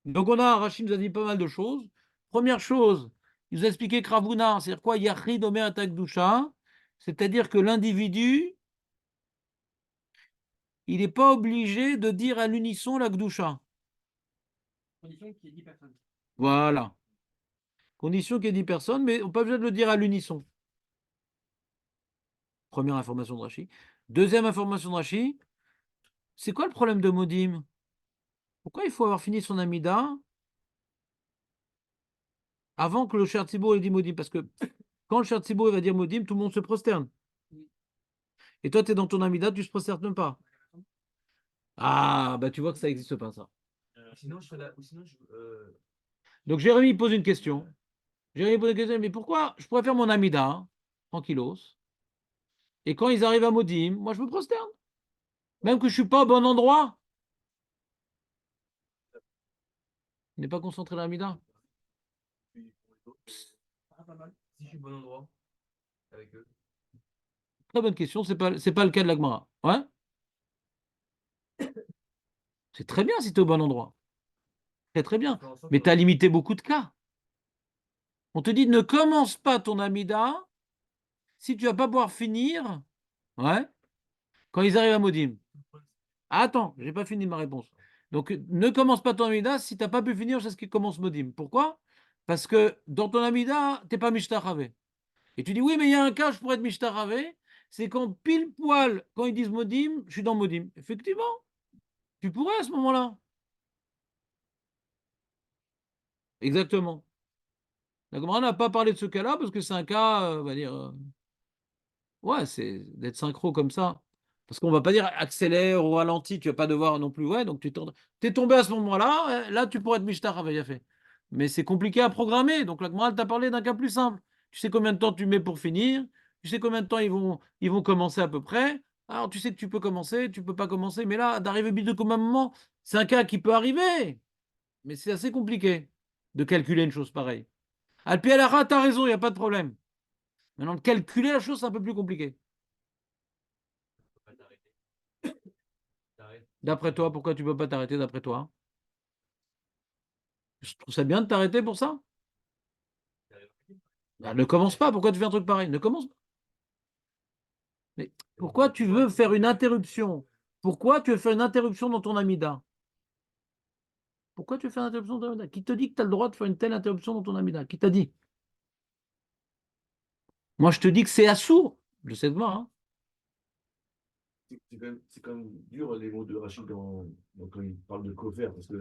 Donc on a, Rachid nous a dit pas mal de choses. Première chose, il nous a expliqué que Ravuna, c'est-à-dire quoi? Yachid Omer Atakdusha, c'est-à-dire que l'individu, il n'est pas obligé de dire à l'unisson la Gdusha. Condition qui est 10 personnes. Voilà. Condition qu'il y ait 10 personnes, mais on n'est pas obligé de le dire à l'unisson. Première information de Rachid. Deuxième information de Rachid, c'est quoi le problème de Modim? Pourquoi il faut avoir fini son Amida avant que le Cher Tzibour ait dit Modim? Parce que quand le Cher Tzibour va dire Modim, tout le monde se prosterne. Et toi, tu es dans ton Amida, tu ne te prosternes pas. Ah, bah tu vois que ça n'existe pas, ça. Sinon, je fais la. Ou sinon, Donc Jérémy pose une question. Jérémy pose une question, mais pourquoi je pourrais faire mon Amida, hein, tranquillos, et quand ils arrivent à Modim, moi je me prosterne. Même que je ne suis pas au bon endroit. Il n'est pas concentré dans l'Amida. Pas mal. si je suis au bon endroit avec eux. Très bonne question, c'est pas le cas de l'Agmara. Ouais? C'est très bien si tu es au bon endroit. Très très bien. Je fais en sorte Mais que- tu as limité beaucoup de cas. On te dit ne commence pas ton Amida si tu vas pas pouvoir finir. Ouais? Quand ils arrivent à Modim. Attends, j'ai pas fini ma réponse. Donc ne commence pas ton Amida si tu n'as pas pu finir jusqu'à ce qu'il commence Modim. Pourquoi? Parce que dans ton Amida, tu n'es pas Mishtaravé. Et tu dis oui, mais il y a un cas, je pourrais être Mishtaravé. C'est quand pile poil, quand ils disent Modim, je suis dans Modim. Effectivement, tu pourrais à ce moment-là. Exactement. La Gemara n'a pas parlé de ce cas-là parce que c'est un cas, on va dire, ouais, c'est d'être synchro comme ça. Parce qu'on va pas dire accélère ou ralentit, tu vas pas devoir non plus, ouais, donc tu es tombé à ce moment-là, là tu pourrais être Mishtar avait fait. Mais c'est compliqué à programmer, donc la Gemara t'a parlé d'un cas plus simple. Tu sais combien de temps tu mets pour finir, tu sais combien de temps ils vont commencer à peu près. Alors tu sais que tu peux commencer, tu peux pas commencer, mais là, d'arriver bidou comme un moment, c'est un cas qui peut arriver, mais c'est assez compliqué de calculer une chose pareille. Alpi Alara, t'as raison, il n'y a pas de problème. Maintenant, de calculer la chose, c'est un peu plus compliqué. Pas t'arrêter. T'arrêtes. D'après toi, pourquoi tu ne peux pas t'arrêter d'après toi? Je trouve ça bien de t'arrêter pour ça. Ben, ne commence pas, pourquoi tu fais un truc pareil? Ne commence pas. Mais pourquoi tu veux faire une interruption? Pourquoi tu veux faire une interruption dans ton Amida? Pourquoi tu veux faire une interruption dans ton Amida? Qui te dit que tu as le droit de faire une telle interruption dans ton Amida? Qui t'a dit? Moi, je te dis que c'est assourd. Je sais de moi. Hein. C'est quand même dur les mots de Rachid quand il parle de Kofer, parce que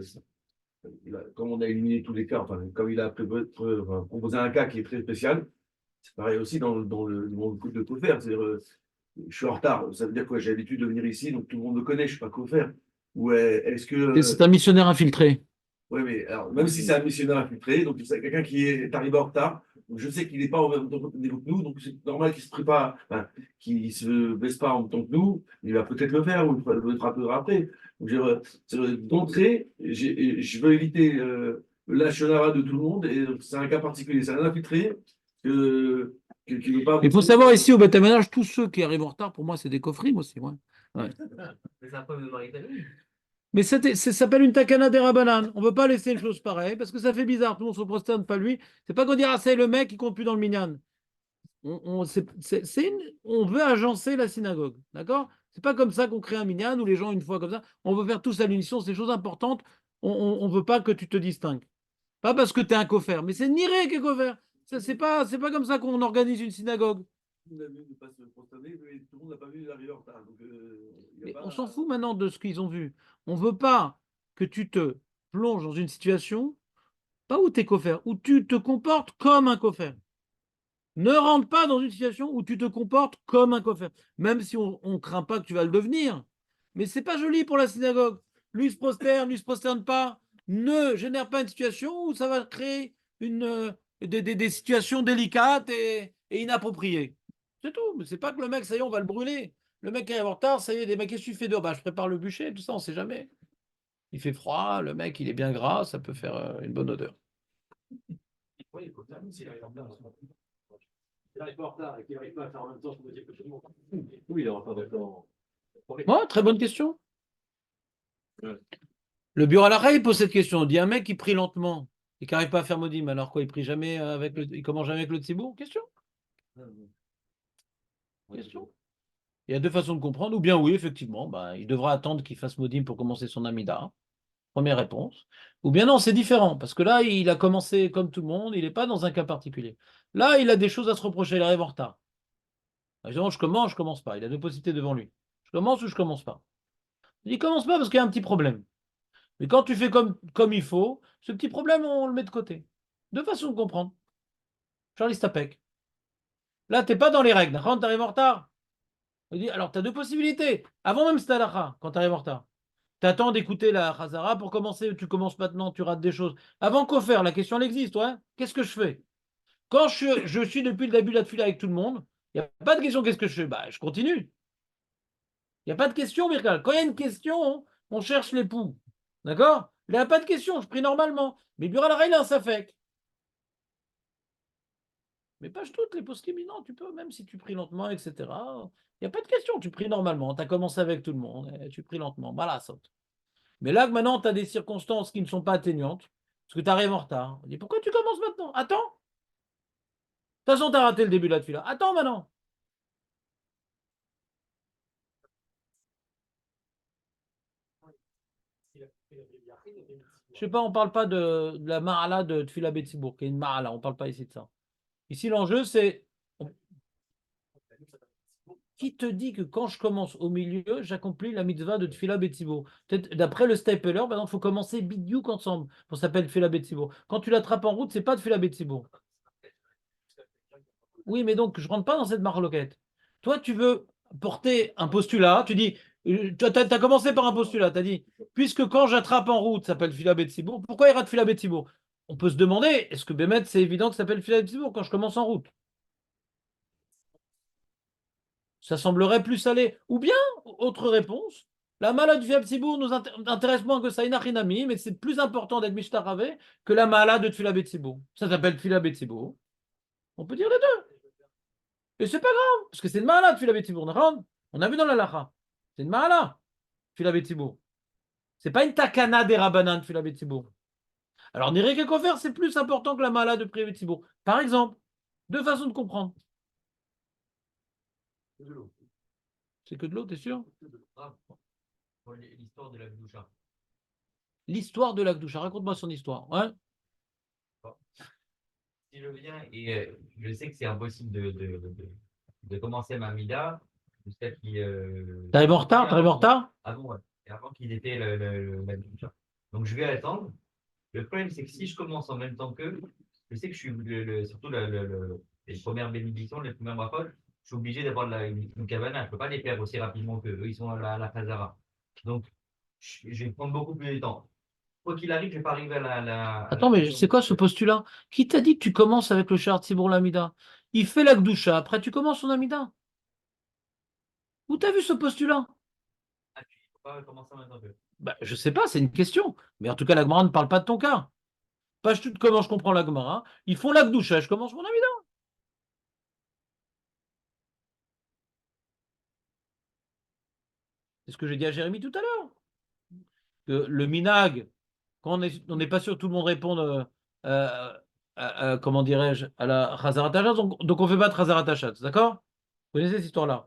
comme on a éliminé tous les cas, enfin, comme il a proposé un cas qui est très spécial, c'est pareil aussi dans le monde de Kofer. C'est-à-dire, je suis en retard, ça veut dire quoi? J'ai l'habitude de venir ici, donc tout le monde me connaît, je ne suis pas Kofer. Ou est-ce que. C'est un missionnaire infiltré. Oui, mais alors, même si c'est un missionnaire infiltré, donc c'est quelqu'un qui est arrivé en retard, donc je sais qu'il n'est pas au même niveau que nous, donc c'est normal qu'il se prépare, enfin, qu'il ne se baisse pas en même temps que nous, il va peut-être le faire, ou il le fera après. Donc, d'entrée, je veux éviter la shonara de tout le monde, et c'est un cas particulier, c'est un infiltré qui ne veut pas. Il faut savoir ici au bâtiment, tous ceux qui arrivent en retard, pour moi, c'est des coffrimes aussi. Ouais. Ouais. Mais c'est un problème de Marie-Thérèse. Mais ça s'appelle une takana des Rabanan. On ne veut pas laisser une chose pareille parce que ça fait bizarre. Tout le monde se prosterne, pas lui. C'est pas qu'on dira, ah, c'est le mec qui compte plus dans le minyan. On veut agencer la synagogue. D'accord? C'est pas comme ça qu'on crée un minyan où les gens, une fois comme ça, on veut faire tous à l'unisson. C'est des choses importantes. On ne veut pas que tu te distingues. Pas parce que tu es un coffre. Mais c'est Niré qui est coffre. C'est pas comme ça qu'on organise une synagogue. On a vu ne pas se prosterner, mais tout le monde n'a pas vu l'arrivée en retard. Donc, y a Mais pas... on s'en fout maintenant de ce qu'ils ont vu. On veut pas que tu te plonges dans une situation, pas où tu es coffre, où tu te comportes comme un coffre. Ne rentre pas dans une situation où tu te comportes comme un coffre, même si on ne craint pas que tu vas le devenir. Mais c'est pas joli pour la synagogue. Lui se prosterne pas. Ne génère pas une situation où ça va créer des situations délicates et inappropriées. C'est tout. Mais c'est pas que le mec, ça y est, on va le brûler. Le mec qui arrive en retard, ça y est, des mecs, qu'est-ce que tu fais dehors? Bah, je prépare le bûcher, tout ça, on sait jamais. Il fait froid, le mec, il est bien gras, ça peut faire une bonne odeur. Oui, il faut terminer s'il arrive en retard. S'il arrive pas en retard et qu'il n'arrive pas à faire en même temps, je peux dire que tout le monde. Oui, il est en retard, d'accord. Ouais, très bonne question. Le bureau à la il pose cette question. Il dit un mec qui prie lentement et qui n'arrive pas à faire modim, alors quoi, il prie jamais avec il commence jamais avec le tzibour? Question. Question. Il y a deux façons de comprendre. Ou bien oui, effectivement, bah, il devra attendre qu'il fasse modim pour commencer son amida. Première réponse. Ou bien non, c'est différent, parce que là, il a commencé comme tout le monde, il n'est pas dans un cas particulier. Là, il a des choses à se reprocher, il arrive en retard. Par exemple, je commence pas. Il a deux possibilités devant lui. Je commence ou je commence pas. Il commence pas parce qu'il y a un petit problème. Mais quand tu fais comme il faut, ce petit problème, on le met de côté. Deux façons de comprendre. Charlie Stapek. Là, tu n'es pas dans les règles. Quand tu arrives en retard, on dit, alors tu as deux possibilités. Avant même cette halakha, quand tu arrives en retard. Tu attends d'écouter la Khazara pour commencer, tu commences maintenant, tu rates des choses. Avant qu'au faire, la question elle existe, ouais. Qu'est-ce que je fais? Quand je suis depuis le début de la file avec tout le monde, il n'y a pas de question, qu'est-ce que je fais? Bah, je continue. Il n'y a pas de question, Mirkal. Quand il y a une question, on cherche l'époux. D'accord? Il n'y a pas de question, je prie normalement. Mais Bural Raïla, ça fait. Mais pas toutes les poskim, non, tu peux, même si tu pries lentement, etc. Il n'y a pas de question, tu pries normalement. Tu as commencé avec tout le monde, et tu pries lentement. Voilà, saute. Mais là, maintenant, tu as des circonstances qui ne sont pas atténuantes, parce que tu arrives en retard. On dit, pourquoi tu commences maintenant? Attends. De toute façon, tu as raté le début de la fila. Attends maintenant. Je sais pas, on ne parle pas de la Mahala de Tfila Betsibourg, qui est une Mahala. On ne parle pas ici de ça. Ici, l'enjeu, c'est qui te dit que quand je commence au milieu, j'accomplis la mitzvah de Tfila Betsibourg? Peut-être d'après le stapler, il faut commencer bidiouk ensemble pour s'appeler Tfila Betsibourg. Quand tu l'attrapes en route, c'est pas Tfila Betsibourg. Oui, mais donc, je ne rentre pas dans cette marloquette. Toi, tu veux porter un postulat, tu dis, tu as commencé par un postulat, tu as dit, puisque quand j'attrape en route, ça s'appelle Phila Betsibourg, pourquoi il rate Phila Betsibourg? On peut se demander, est-ce que Bémet, c'est évident que ça s'appelle Phila Betsibourg quand je commence en route? Ça semblerait plus salé. Ou bien, autre réponse, la mala de Phila Betsibourg nous intéresse moins que ça, Inachinami, mais c'est plus important d'être Mishtaravé que la mala de Phila Betsibourg. Ça s'appelle Phila Betsibourg. On peut dire les deux. Et c'est pas grave, parce que c'est une mala de Phila Betsibourg. On a vu dans la lacha. C'est une mala, Phila Betsibourg. C'est pas une takana des rabanan, Phila Betsibourg. Alors, Niré Kekofer, c'est plus important que la mala de Privé Betsibourg. Par exemple, deux façons de comprendre. C'est que de l'eau, t'es sûr? Pour l'histoire de la Gdoucha. L'histoire de l'Akdoucha. Raconte-moi son histoire. Ouais. Bon. Si je viens et je sais que c'est impossible de commencer ma mida jusqu'à qu'il. T'arrives en retard? T'arrives en retard? Avant, ouais. Et avant qu'il était la Gdoucha. Donc je vais attendre. Le problème, c'est que si je commence en même temps qu'eux, je sais que je suis surtout les premières bénédictions, les premières brachot, je suis obligé d'avoir une cabane. Je ne peux pas les faire aussi rapidement qu'eux. Eux, ils sont à la Khazara. Donc, je vais prendre beaucoup plus de temps. Quoi qu'il arrive, je ne vais pas arriver Attends, mais c'est quoi ce postulat? Qui t'a dit que tu commences avec le Shar Tzibour Lamida? Il fait l'Akdoucha, après tu commences son Amida. Où t'as vu ce postulat? Ah, tu ne peux pas commencer en même temps qu'eux. Bah, je sais pas, c'est une question. Mais en tout cas, la Gemara ne parle pas de ton cas. Pas tout comment je comprends la Gemara. Ils font l'Akdoucha, je commence mon Amida. C'est ce que j'ai dit à Jérémy tout à l'heure. Que le minag, quand on n'est pas sûr que tout le monde réponde, comment dirais-je, à la Chazarat Hachatz, donc on ne fait pas de Chazarat Hachatz, d'accord? Vous connaissez cette histoire-là?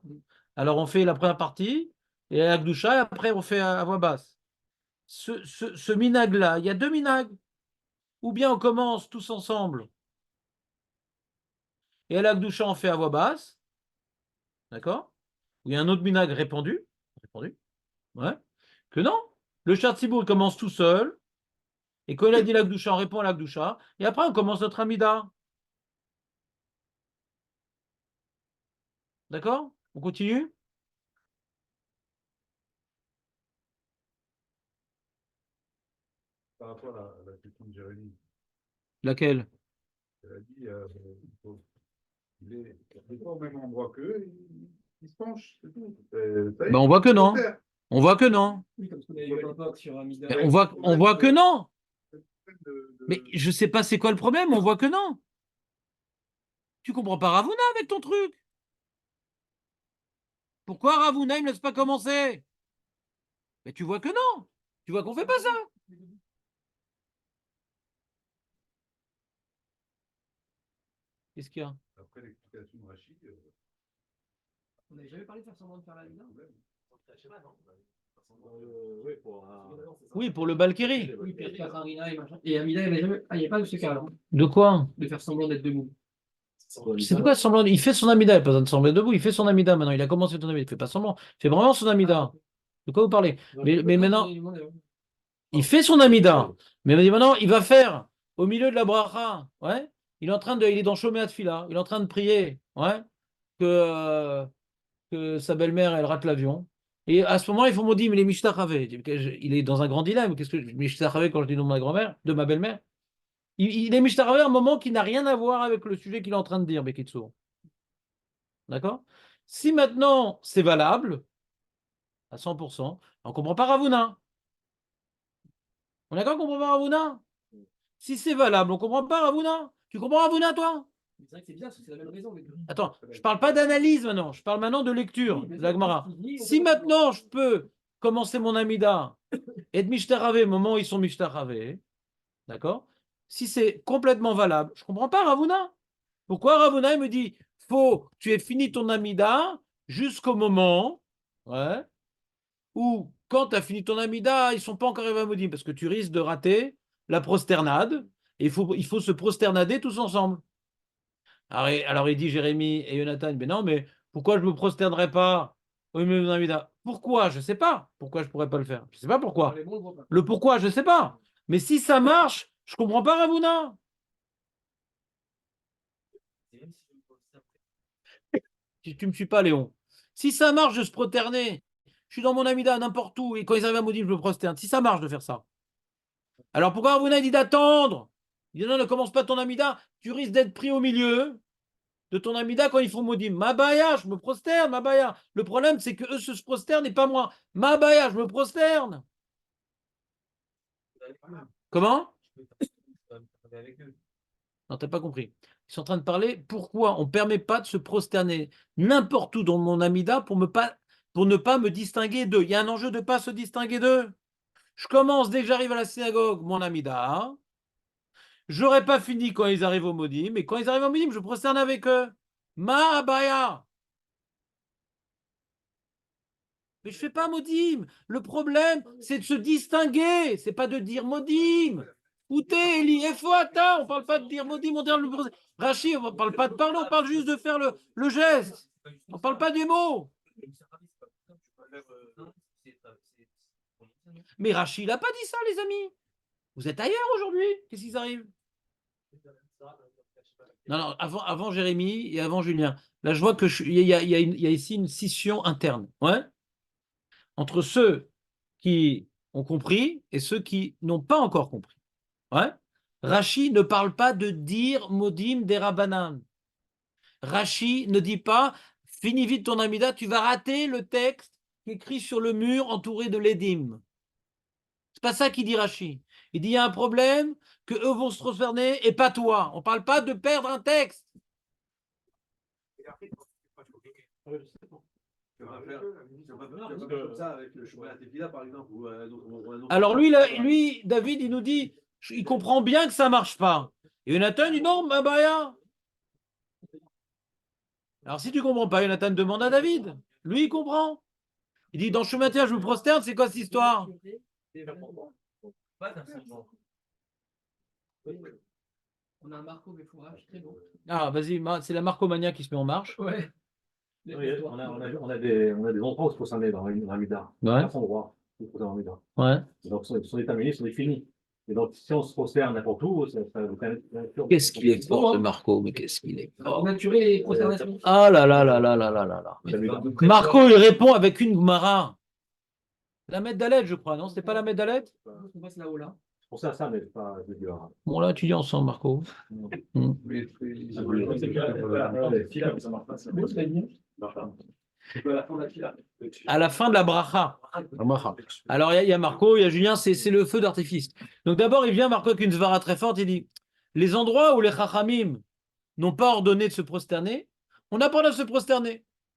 Alors on fait la première partie, et la Gdoucha, et après on fait à voix basse. Ce minag-là, il y a deux minags. Ou bien on commence tous ensemble, et à la Gdoucha, on fait à voix basse, d'accord? Ou il y a un autre minag répondu, ouais, que non. Le Chatsibour, il commence tout seul, et quand il a dit la Gdoucha, on répond à la Gdoucha. Et après, on commence notre Amida. D'accord? On continue? Par rapport à la question de Jérémy, Laquelle? elle a dit il est pas au même endroit qu'eux, il se penche, c'est tout. Ça y est, Ben, on voit que il faut non. le faire. On voit que non. Oui, comme ce qu'on avait vu à l'époque sur Amida. Ben, on voit que non. De- Mais je sais pas c'est quoi le problème, on voit que non. Tu comprends pas Ravuna avec ton truc. Pourquoi Ravuna, il ne laisse pas commencer? Mais tu vois que non. Tu vois qu'on ne fait pas ça. Qu'est-ce qu'il y a? Après l'explication de Rachid, On n'avait jamais parlé de faire semblant de faire la vida. Oui, pour le Balkiri. Oui, puis après, Farina et machin. Et Amida, il n'y avait jamais. Ah, il n'y a pas de ce cas-là. De quoi? De faire semblant d'être debout. C'est pourquoi semblant. Il fait son amida, il n'a pas besoin de sembler debout, il fait son amida maintenant. Il a commencé son amida, il ne fait pas semblant. Il fait vraiment son amida. De quoi vous parlez? Mais maintenant, il fait son amida. Mais il dit maintenant, il va faire au milieu de la bracha. Ouais? Il est dans Shoméat Fila. Il est en train de prier. Ouais? Que sa belle-mère, elle rate l'avion. Et à ce moment, il faut me dire, mais il est Mishtachavé. Il est dans un grand dilemme. Qu'est-ce que Mishtachavé quand je dis le nom de ma grand-mère, de ma belle-mère? Il est Mishtachavé à un moment qui n'a rien à voir avec le sujet qu'il est en train de dire, Bekitsour. D'accord? Si maintenant c'est valable, à 100%, on ne comprend pas Ravuna. On est d'accord qu'on comprend pas Ravuna? Si c'est valable, on ne comprend pas Ravuna. Tu comprends Ravuna, toi? C'est vrai que c'est bien, parce que c'est la même raison. Mais... Attends, je ne parle pas d'analyse maintenant, je parle maintenant de lecture de la Gemara. Si maintenant je peux commencer mon amida et de Mishtaravé au moment où ils sont Mishtaravé, d'accord? Si c'est complètement valable, je ne comprends pas Ravuna. Pourquoi Ravuna il me dit tu es fini ton amida jusqu'au moment ouais, où, quand tu as fini ton amida, ils ne sont pas encore arrivés à Modim parce que tu risques de rater la prosternade et il faut se prosternader tous ensemble. Alors il dit Jérémie et Jonathan, mais non, mais pourquoi je ne me prosternerai pas au milieu de mon amida? Pourquoi? Je ne sais pas. Pourquoi je ne pourrais pas le faire? Je ne sais pas pourquoi. Le pourquoi, je ne sais pas. Mais si ça marche, je ne comprends pas Ravuna. Si tu ne me suis pas, Léon. Si ça marche de se prosterner, je suis dans mon amida n'importe où, et quand ils arrivent à Modim, je me prosterne. Si ça marche de faire ça. Alors pourquoi Ravuna dit d'attendre? Il dit non, ne commence pas ton amida, tu risques d'être pris au milieu de ton amida quand ils font Modim. Mabaya, je me prosterne, Mabaya. Le problème, c'est que eux se prosternent et pas moi. Mabaya, je me prosterne. Comment? Non, t'as pas compris. Ils sont en train de parler pourquoi on ne permet pas de se prosterner n'importe où dans mon amida pour ne pas me distinguer d'eux. Il y a un enjeu de ne pas se distinguer d'eux. Je commence dès que j'arrive à la synagogue, mon amida. J'aurais pas fini quand ils arrivent au Modim, mais quand ils arrivent au Modim, je prosterne avec eux. Ma abaya. Mais je fais pas Modim. Le problème, c'est de se distinguer. C'est pas de dire Modim. Outé, Eli, Efoata. On parle pas de dire Modim, on dit le Rachid, on parle pas de parler, on parle juste de faire le geste. On parle pas des mots. Mais Rachid, il n'a pas dit ça, les amis. Vous êtes ailleurs aujourd'hui. Qu'est-ce qui arrive? Non, non, avant Jérémy et avant Julien. Là, je vois qu'il y a ici une scission interne. Ouais, entre ceux qui ont compris et ceux qui n'ont pas encore compris. Ouais. Rachi ne parle pas de dire Modim des Rabbanan. Rachi ne dit pas finis vite ton amida, tu vas rater le texte écrit sur le mur entouré de l'édim. C'est pas ça qu'il dit Rachi. Il dit il y a un problème, que eux vont se prosterner et pas toi. On ne parle pas de perdre un texte. Alors lui, David, il nous dit, il comprend bien que ça ne marche pas. Et Jonathan dit non, Mabaya. Alors si tu ne comprends pas, Jonathan demande à David. Lui, il comprend. Il dit dans Shumatia, je me prosterne, c'est quoi cette histoire? On a un Marco Befourage très beau. Ah, vas-y, c'est la Marcomania qui se met en marche. Ouais. Oui, on a des endroits où se procéder dans l'amida. Ouais. 4 endroits où se procéder dans l'amida. Ouais. Donc, ce sont déterminés, ce sont définis. Et donc, si on se procède n'importe où, ça vous permet. Qu'est-ce qu'il est fort, ce Marco, mais qu'est-ce qu'il est fort. Naturel et prosternation. Ah là là là là là là là là. Marco, il répond avec une Gmara. La Med Dalet, je crois, non? C'était pas la Med Dalet? On passe là-haut, là. C'est pour ça, mais pas de Dieu. Bon, là, tu dis ensemble, Marco. À la fin de la bracha. Alors, il y a Marco, il y a Julien, c'est le feu d'artifice. Donc, d'abord, il vient, Marco, avec une svara très forte, il dit les endroits où les chachamim n'ont pas ordonné de se prosterner, on n'a pas le droit de se prosterner.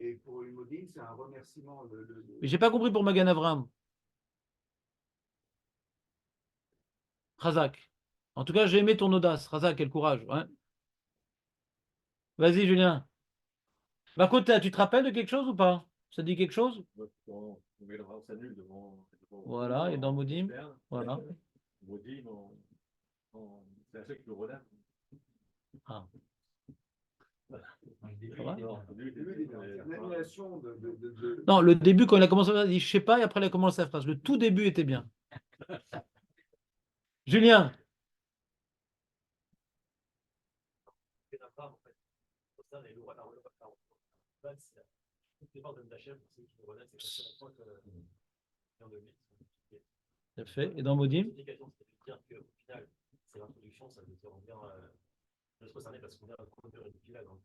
Et pour une modine, c'est un remerciement. Mais j'ai pas compris pour Magan Avram. Razak. En tout cas, j'ai aimé ton audace. Razak, quel courage. Ouais. Vas-y, Julien. Marco, tu te rappelles de quelque chose ou pas? Ça te dit quelque chose? On s'annule devant Voilà, et dans Modim. Stern. Voilà. Modim, c'est un seul qui le relève. Ah. Dans le début, Ça va il était Non, bien. au début, Une annulation Non, le début, quand il a commencé à faire, il dit je sais pas, et après il a commencé à faire. Le tout début était bien. Julien. Tout fait. Et dans Modim? C'est l'introduction, ça veut dire on vient de se concerner parce qu'on vient de conduire une fila, donc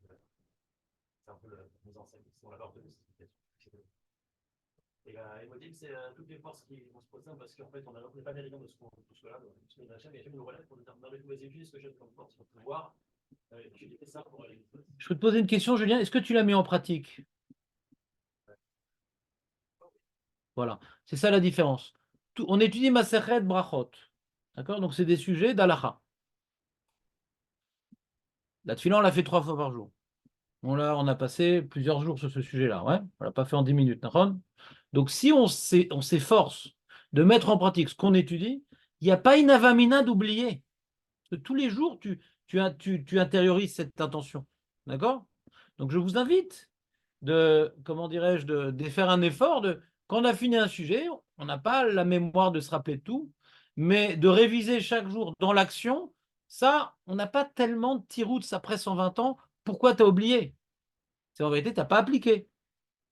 c'est un peu la mise en scène. On l'avait retenu, cette explication. Et Emodim, c'est toutes les forces qui vont se poser parce qu'en fait, on n'est pas méritant de ce qu'on tout cela, donc on se met dans la chaîne, et Hachem nous relève pour nous dire non, mais vous utilisez ce que j'ai comme force pour pouvoir. J'ai fait ça pour aller. Je peux te poser une question, Julien. Est-ce que tu l'as mis en pratique? Voilà. C'est ça la différence. On étudie Masechet Brachot. D'accord? Donc, c'est des sujets d'Alacha. La tefila, on l'a fait 3 fois par jour. On a passé plusieurs jours sur ce sujet-là. Ouais? On l'a pas fait en 10 minutes. Donc, si on s'efforce de mettre en pratique ce qu'on étudie, il n'y a pas une avamina d'oublier. Parce que tous les jours, tu intériorises cette intention. D'accord? Donc, je vous invite comment dirais-je, de faire un effort. Quand on a fini un sujet, on n'a pas la mémoire de se rappeler de tout, mais de réviser chaque jour dans l'action, ça, on n'a pas tellement de tiroutes après 120 ans. Pourquoi tu as oublié? C'est en vérité, tu n'as pas appliqué.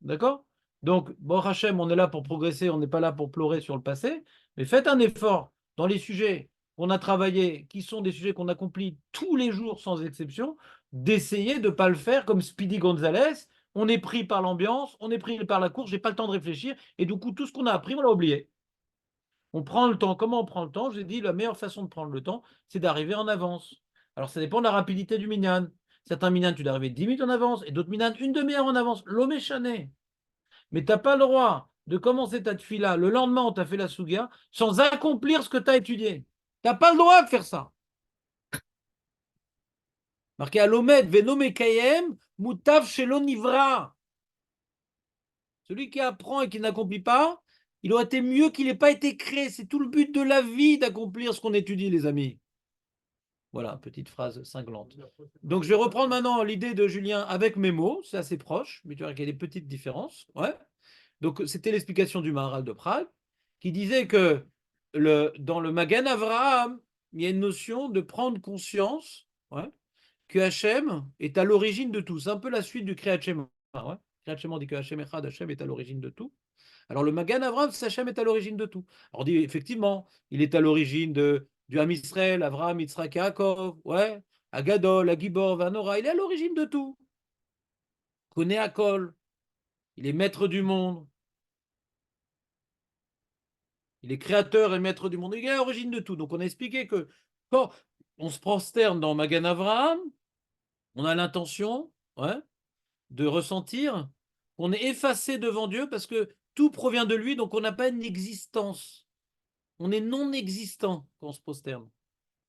D'accord? Donc, bon, Hachem, on est là pour progresser, on n'est pas là pour pleurer sur le passé, mais faites un effort dans les sujets qu'on a travaillés, qui sont des sujets qu'on accomplit tous les jours sans exception, d'essayer de ne pas le faire comme Speedy Gonzalez. On est pris par l'ambiance, on est pris par la course, j'ai pas le temps de réfléchir, et du coup, tout ce qu'on a appris, on l'a oublié. On prend le temps. Comment on prend le temps? Je vous ai dit, la meilleure façon de prendre le temps, c'est d'arriver en avance. Alors, ça dépend de la rapidité du minyan. Certains minyan, tu dois arriver 10 minutes en avance, et d'autres minyan, une demi-heure en avance. L'homme chané. Mais tu n'as pas le droit de commencer ta tefila le lendemain où tu as fait la souga sans accomplir ce que tu as étudié. Tu n'as pas le droit de faire ça. Marqué à l'omed, venome kayem, mutav shelo nivra. Celui qui apprend et qui n'accomplit pas, il aurait été mieux qu'il n'ait pas été créé. C'est tout le but de la vie d'accomplir ce qu'on étudie, les amis. Voilà, petite phrase cinglante. Donc, je vais reprendre maintenant l'idée de Julien avec mes mots. C'est assez proche, mais tu vois qu'il y a des petites différences. Ouais. Donc, c'était l'explication du Maharal de Prague, qui disait que dans le Magan Avraham, il y a une notion de prendre conscience, ouais, que Hachem est à l'origine de tout. C'est un peu la suite du Kriyat Shema. Ouais. Kriyat Shema dit que Hachem Echad, Hachem est à l'origine de tout. Alors, le Magan Avraham, c'est Hachem est à l'origine de tout. Alors, on dit effectivement, il est à l'origine du Ham Israël, Avraham, Yitzhak, Yaakov, ouais, Agadol, Agibor, Vanora, il est à l'origine de tout. Connaît Akol, il est maître du monde. Il est créateur et maître du monde. Il est à l'origine de tout. Donc, on a expliqué que quand on se prosterne dans Magan Avraham, on a l'intention, ouais, de ressentir qu'on est effacé devant Dieu parce que tout provient de lui, donc on n'a pas une existence. On est non existant quand on se prosterne.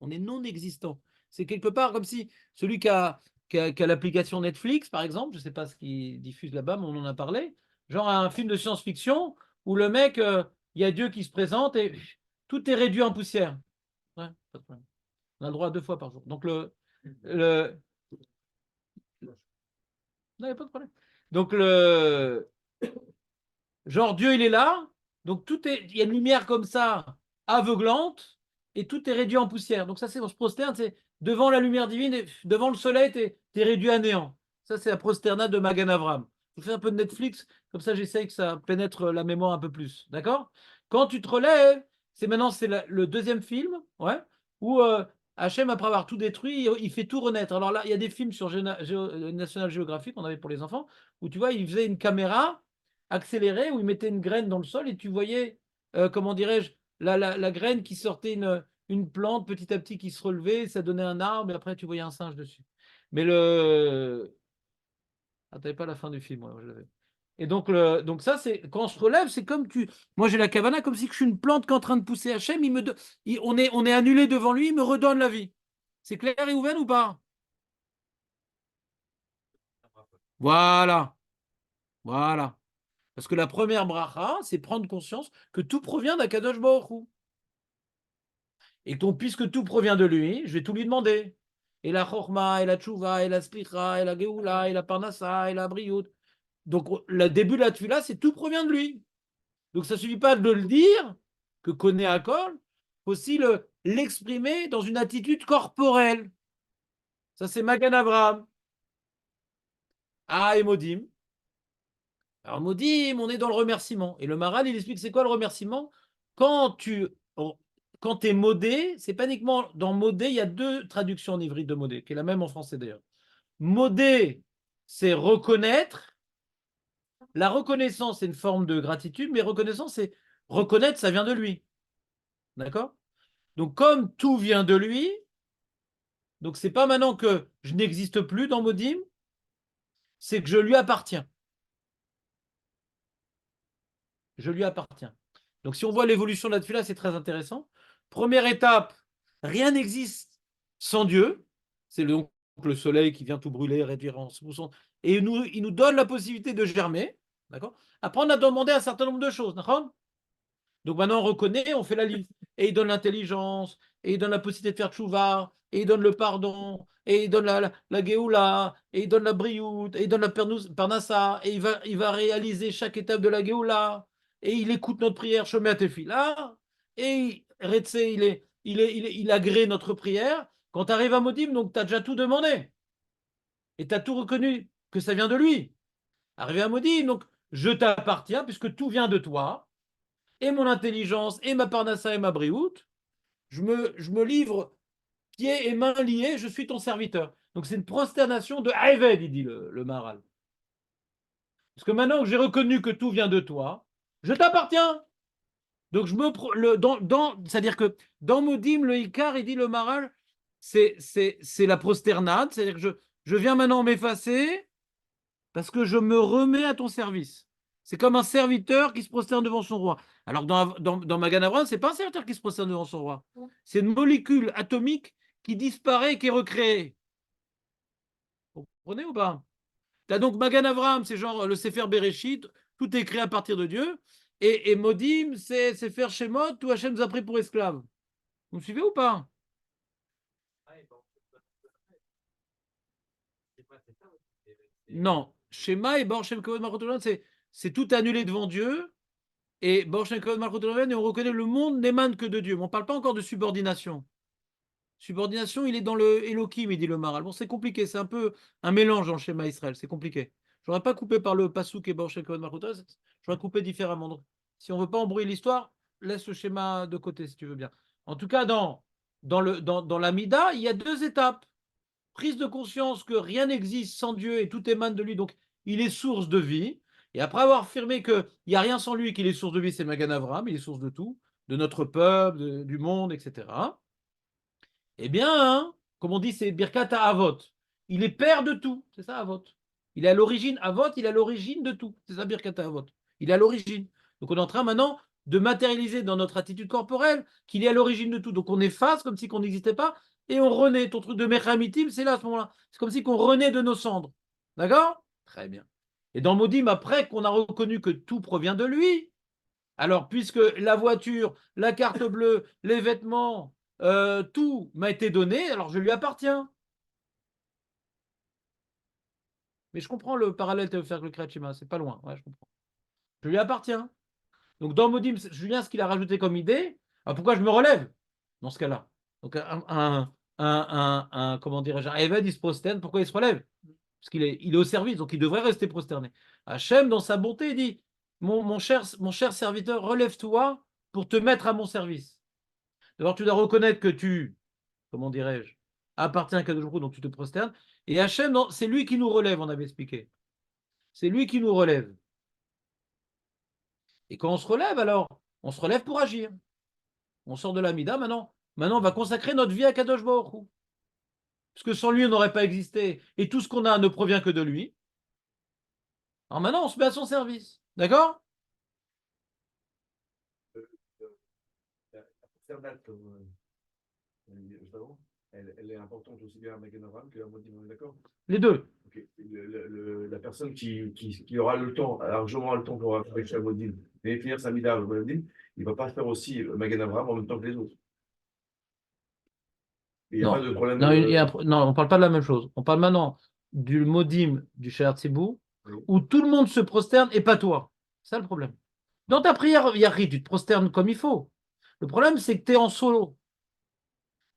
On est non existant. C'est quelque part comme si celui qui a l'application Netflix, par exemple, je ne sais pas ce qu'il diffuse là-bas, mais on en a parlé, genre un film de science-fiction où le mec, il y a Dieu qui se présente et tout est réduit en poussière. Ouais, pas de problème. On a le droit à 2 fois par jour. Donc non, il n'y a pas de problème. Donc genre Dieu, il est là, donc il y a une lumière comme ça, aveuglante, et tout est réduit en poussière. Donc ça, c'est on se prosterne, c'est devant la lumière divine, et devant le soleil, tu es réduit à néant. Ça, c'est la prosternade de Magan Avram. Je fais un peu de Netflix, comme ça j'essaye que ça pénètre la mémoire un peu plus. D'accord? Quand tu te relèves, c'est le deuxième film, ouais, où Hachem, après avoir tout détruit, il fait tout renaître. Alors là, il y a des films sur National Geographic, on avait pour les enfants, où tu vois, il faisait une caméra accéléré où il mettait une graine dans le sol et tu voyais, comment dirais-je, la graine qui sortait une plante petit à petit qui se relevait, ça donnait un arbre et après tu voyais un singe dessus. Mais Ah, t'avais pas la fin du film, moi, je l'avais. Et donc, donc ça, c'est quand on se relève, c'est comme tu. Moi, j'ai la Kavana comme si je suis une plante qui est en train de pousser Hachem. On est annulé devant lui, il me redonne la vie. C'est clair et ouvert ou pas? Voilà. Voilà. Parce que la première bracha, c'est prendre conscience que tout provient d'Akadosh Baruch Hu. Et donc, puisque tout provient de lui, je vais tout lui demander. Et la chorma, et la tchouva, et la slicha, et la geoula, et la parnassa, et la briout. Donc, le début de la tefila, c'est tout provient de lui. Donc, ça ne suffit pas de le dire, que connaît Akol, faut aussi l'exprimer dans une attitude corporelle. Ça, c'est Magan Avraham. Ah, et Modim. Alors, Modim, on est dans le remerciement. Et le Maral, il explique c'est quoi le remerciement? Quand tu quand es modé, c'est pas uniquement dans modé, il y a deux traductions en ivrite de modé, qui est la même en français d'ailleurs. Modé, c'est reconnaître. La reconnaissance, c'est une forme de gratitude, mais reconnaissance, c'est reconnaître, ça vient de lui. D'accord? Donc, comme tout vient de lui, donc c'est pas maintenant que je n'existe plus dans Modim, c'est que je lui appartiens. Je lui appartiens. Donc, si on voit l'évolution de la tefila, c'est très intéressant. Première étape, rien n'existe sans Dieu. C'est donc le soleil qui vient tout brûler, réduire en son. Et il nous donne la possibilité de germer. D'accord? Après, on a demandé un certain nombre de choses. D'accord? Donc maintenant, on reconnaît, on fait la liste. Et il donne l'intelligence, et il donne la possibilité de faire tchouva, et il donne le pardon, et il donne la Géoula, et il donne la briout, et il donne la parnassa, et il va réaliser chaque étape de la Géoula, et il écoute notre prière, Shomea Tefila, et Retse, il agrée notre prière. Quand tu arrives à Modim, donc tu as déjà tout demandé, et tu as tout reconnu que ça vient de lui. Arrivé à Modim, donc je t'appartiens, puisque tout vient de toi et mon intelligence, et ma parnassa et ma briout, je me livre pieds et mains liés, je suis ton serviteur. Donc c'est une prosternation de Haeved, il dit le Maharal. Parce que maintenant que j'ai reconnu que tout vient de toi, je t'appartiens. Donc c'est-à-dire que dans Modim, le Icar, il dit le Maharal, c'est la prosternade, c'est-à-dire que je viens maintenant m'effacer parce que je me remets à ton service. C'est comme un serviteur qui se prosterne devant son roi. Alors dans Magan Avraham, ce n'est pas un serviteur qui se prosterne devant son roi. C'est une molécule atomique qui disparaît et qui est recréée. Vous comprenez ou pas? As donc Magan Avraham, c'est genre le Sefer Bereshit, tout est créé à partir de Dieu. Et Modim, c'est Sefer Shemot, tout Hachem nous a pris pour esclaves. Vous me suivez ou pas? Non. Shema et Bar Shem Kavod Malchut Olam, c'est tout annulé devant Dieu. Et Bar Shem Kavod Malchut Olam, et on reconnaît le monde n'émane que de Dieu. Mais on ne parle pas encore de subordination. Subordination, il est dans le Elohim, il dit le Maral. Bon, c'est compliqué, c'est un peu un mélange dans le schéma Israël, c'est compliqué. J'aurais pas coupé par le Passouk et Bar Shem Kavod Malchut Olam, j'aurais coupé différemment. Donc, si on veut pas embrouiller l'histoire, laisse le schéma de côté si tu veux bien. En tout cas, dans la Mida, il y a deux étapes. Prise de conscience que rien n'existe sans Dieu et tout émane de lui, donc il est source de vie. Et après avoir affirmé qu'il n'y a rien sans lui, qu'il est source de vie, c'est Magan Avraham, il est source de tout, de notre peuple, du monde, etc. Eh bien, hein, comme on dit, c'est Birkat Avot. Il est père de tout, c'est ça Avot. Il est à l'origine, Avot, il est à l'origine de tout, c'est ça Birkat Avot. Il est à l'origine. Donc on est en train maintenant de matérialiser dans notre attitude corporelle qu'il est à l'origine de tout. Donc on efface comme si on n'existait pas et on renaît. Ton truc de Mechamitim, c'est là à ce moment-là. C'est comme si on renaît de nos cendres. D'accord? Très bien. Et dans Modim, après qu'on a reconnu que tout provient de lui, alors puisque la voiture, la carte bleue, les vêtements, tout m'a été donné, alors je lui appartiens. Mais je comprends le parallèle de faire le Kriyat c'est pas loin. Ouais, je comprends. Je lui appartiens. Donc dans Modim, Julien, ce qu'il a rajouté comme idée, alors pourquoi je me relève dans ce cas-là? Donc comment dirais-je, un Eved, il se prosterne, pourquoi il se relève? Parce il est au service, donc il devrait rester prosterné. Hachem, dans sa bonté, il dit, mon cher serviteur, relève-toi pour te mettre à mon service. D'abord, tu dois reconnaître que tu, comment dirais-je, appartiens à Kadosh Baruch Hu, donc tu te prosternes. Et Hachem, c'est lui qui nous relève, on avait expliqué. C'est lui qui nous relève. Et quand on se relève, alors, on se relève pour agir. On sort de l'Amida maintenant. Maintenant, on va consacrer notre vie à Kadosh Baruch Hu. Parce que sans lui, on n'aurait pas existé. Et tout ce qu'on a ne provient que de lui. Alors maintenant, on se met à son service. D'accord? La posternate, comme on dit juste avant, elle est importante aussi bien à Magen Avraham qu'à Modim, on est d'accord? Les deux. Ok. La personne qui aura le temps, largement le temps pour avec la Modim, et finir sa mida avec Modim, il ne va pas faire aussi Magen Avraham en même temps que les autres. Il n'y a Non. pas de problème. Non, non, on ne parle pas de la même chose. On parle maintenant du modim du Sheher Tzibur, Oui. où tout le monde se prosterne et pas toi. C'est ça le problème. Dans ta prière, Yahri, tu te prosternes comme il faut. Le problème, c'est que tu es en solo.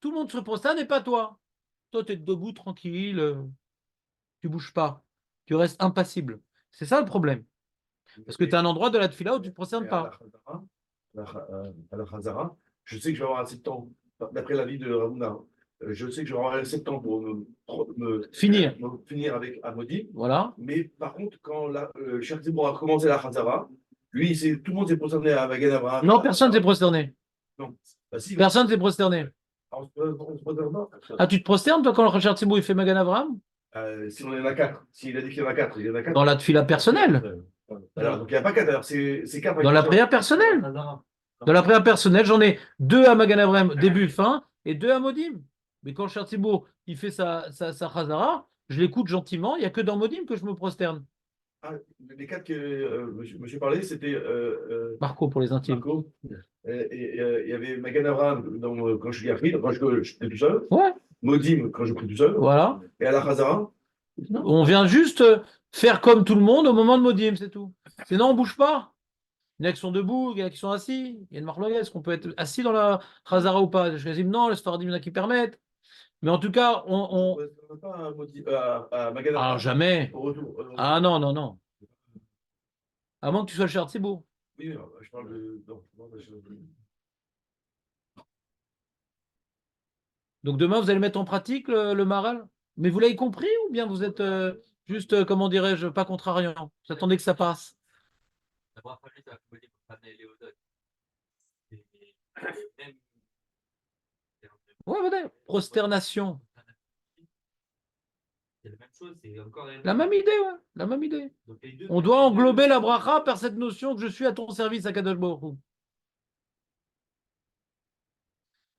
Tout le monde se prosterne et pas toi. Toi, tu es debout, tranquille, tu bouges pas. Tu restes impassible. C'est ça le problème. Parce que tu as un endroit de la tefila où tu ne te prosternes Mais pas. à la Khazara, je sais que je vais avoir assez de temps, d'après l'avis de Ravuna, je sais que je vais avoir assez de temps pour Finir. finir avec Amodi. Voilà. Mais par contre, quand le Cheikh Zibour a commencé la Khazara, lui, tout le monde s'est prosterné à Magen Avraham. Non, personne ne s'est prosterné. Non. Bah, si, Personne ne s'est prosterné. on se prosterne pas. Ah, tu te prosternes, toi, quand le Sheher Tzibur il fait Magan Avraham? Si on en a quatre, s'il a dit qu'il y en a quatre, il y en a quatre. Dans la tefila personnelle. Alors, donc il n'y a pas quatre, alors c'est quatre. Dans la prière personnelle. Dans la prière personnelle, j'en ai 2 à Magan Avraham, début, fin, et 2 à Modim. Mais quand le Sheher Tzibur il fait sa Chazara, je l'écoute gentiment, il n'y a que dans Modim que je me prosterne. Ah, les quatre que monsieur parlait, c'était Marco pour les intimes. Marco. Il y avait Magan Avraham quand je suis appris, quand j'étais tout seul. Ouais, Modim quand je prie tout seul. voilà. Et à la Khazara. On vient juste faire comme tout le monde au moment de Modim, c'est tout. Sinon, on ne bouge pas. Il y en a qui sont debout, il y en a qui sont assis. Il y a une marloquette, est-ce qu'on peut être assis dans la Chazara ou pas? Je dis non, les Sfaradim, il y en a qui permettent. Mais en tout cas, On ne pas à Magan Ah, Avraham jamais. au retour. Ah non, non, non. À moins que tu sois le Sheher Tzibur. Oui, je parle de. Non, Donc demain, vous allez mettre en pratique le Maral. Mais vous l'avez compris ou bien vous êtes juste, comment dirais-je, pas contrariant? Vous attendez que ça passe? D'abord, après, ça va commander pour ramener Léodote. Et même. Ouais, voilà. Prosternation. C'est la même chose, c'est encore La même idée, ouais. La même idée. Donc, les deux, On doit englober la bracha par cette notion que je suis à ton service à Kadosh Baruch Hu.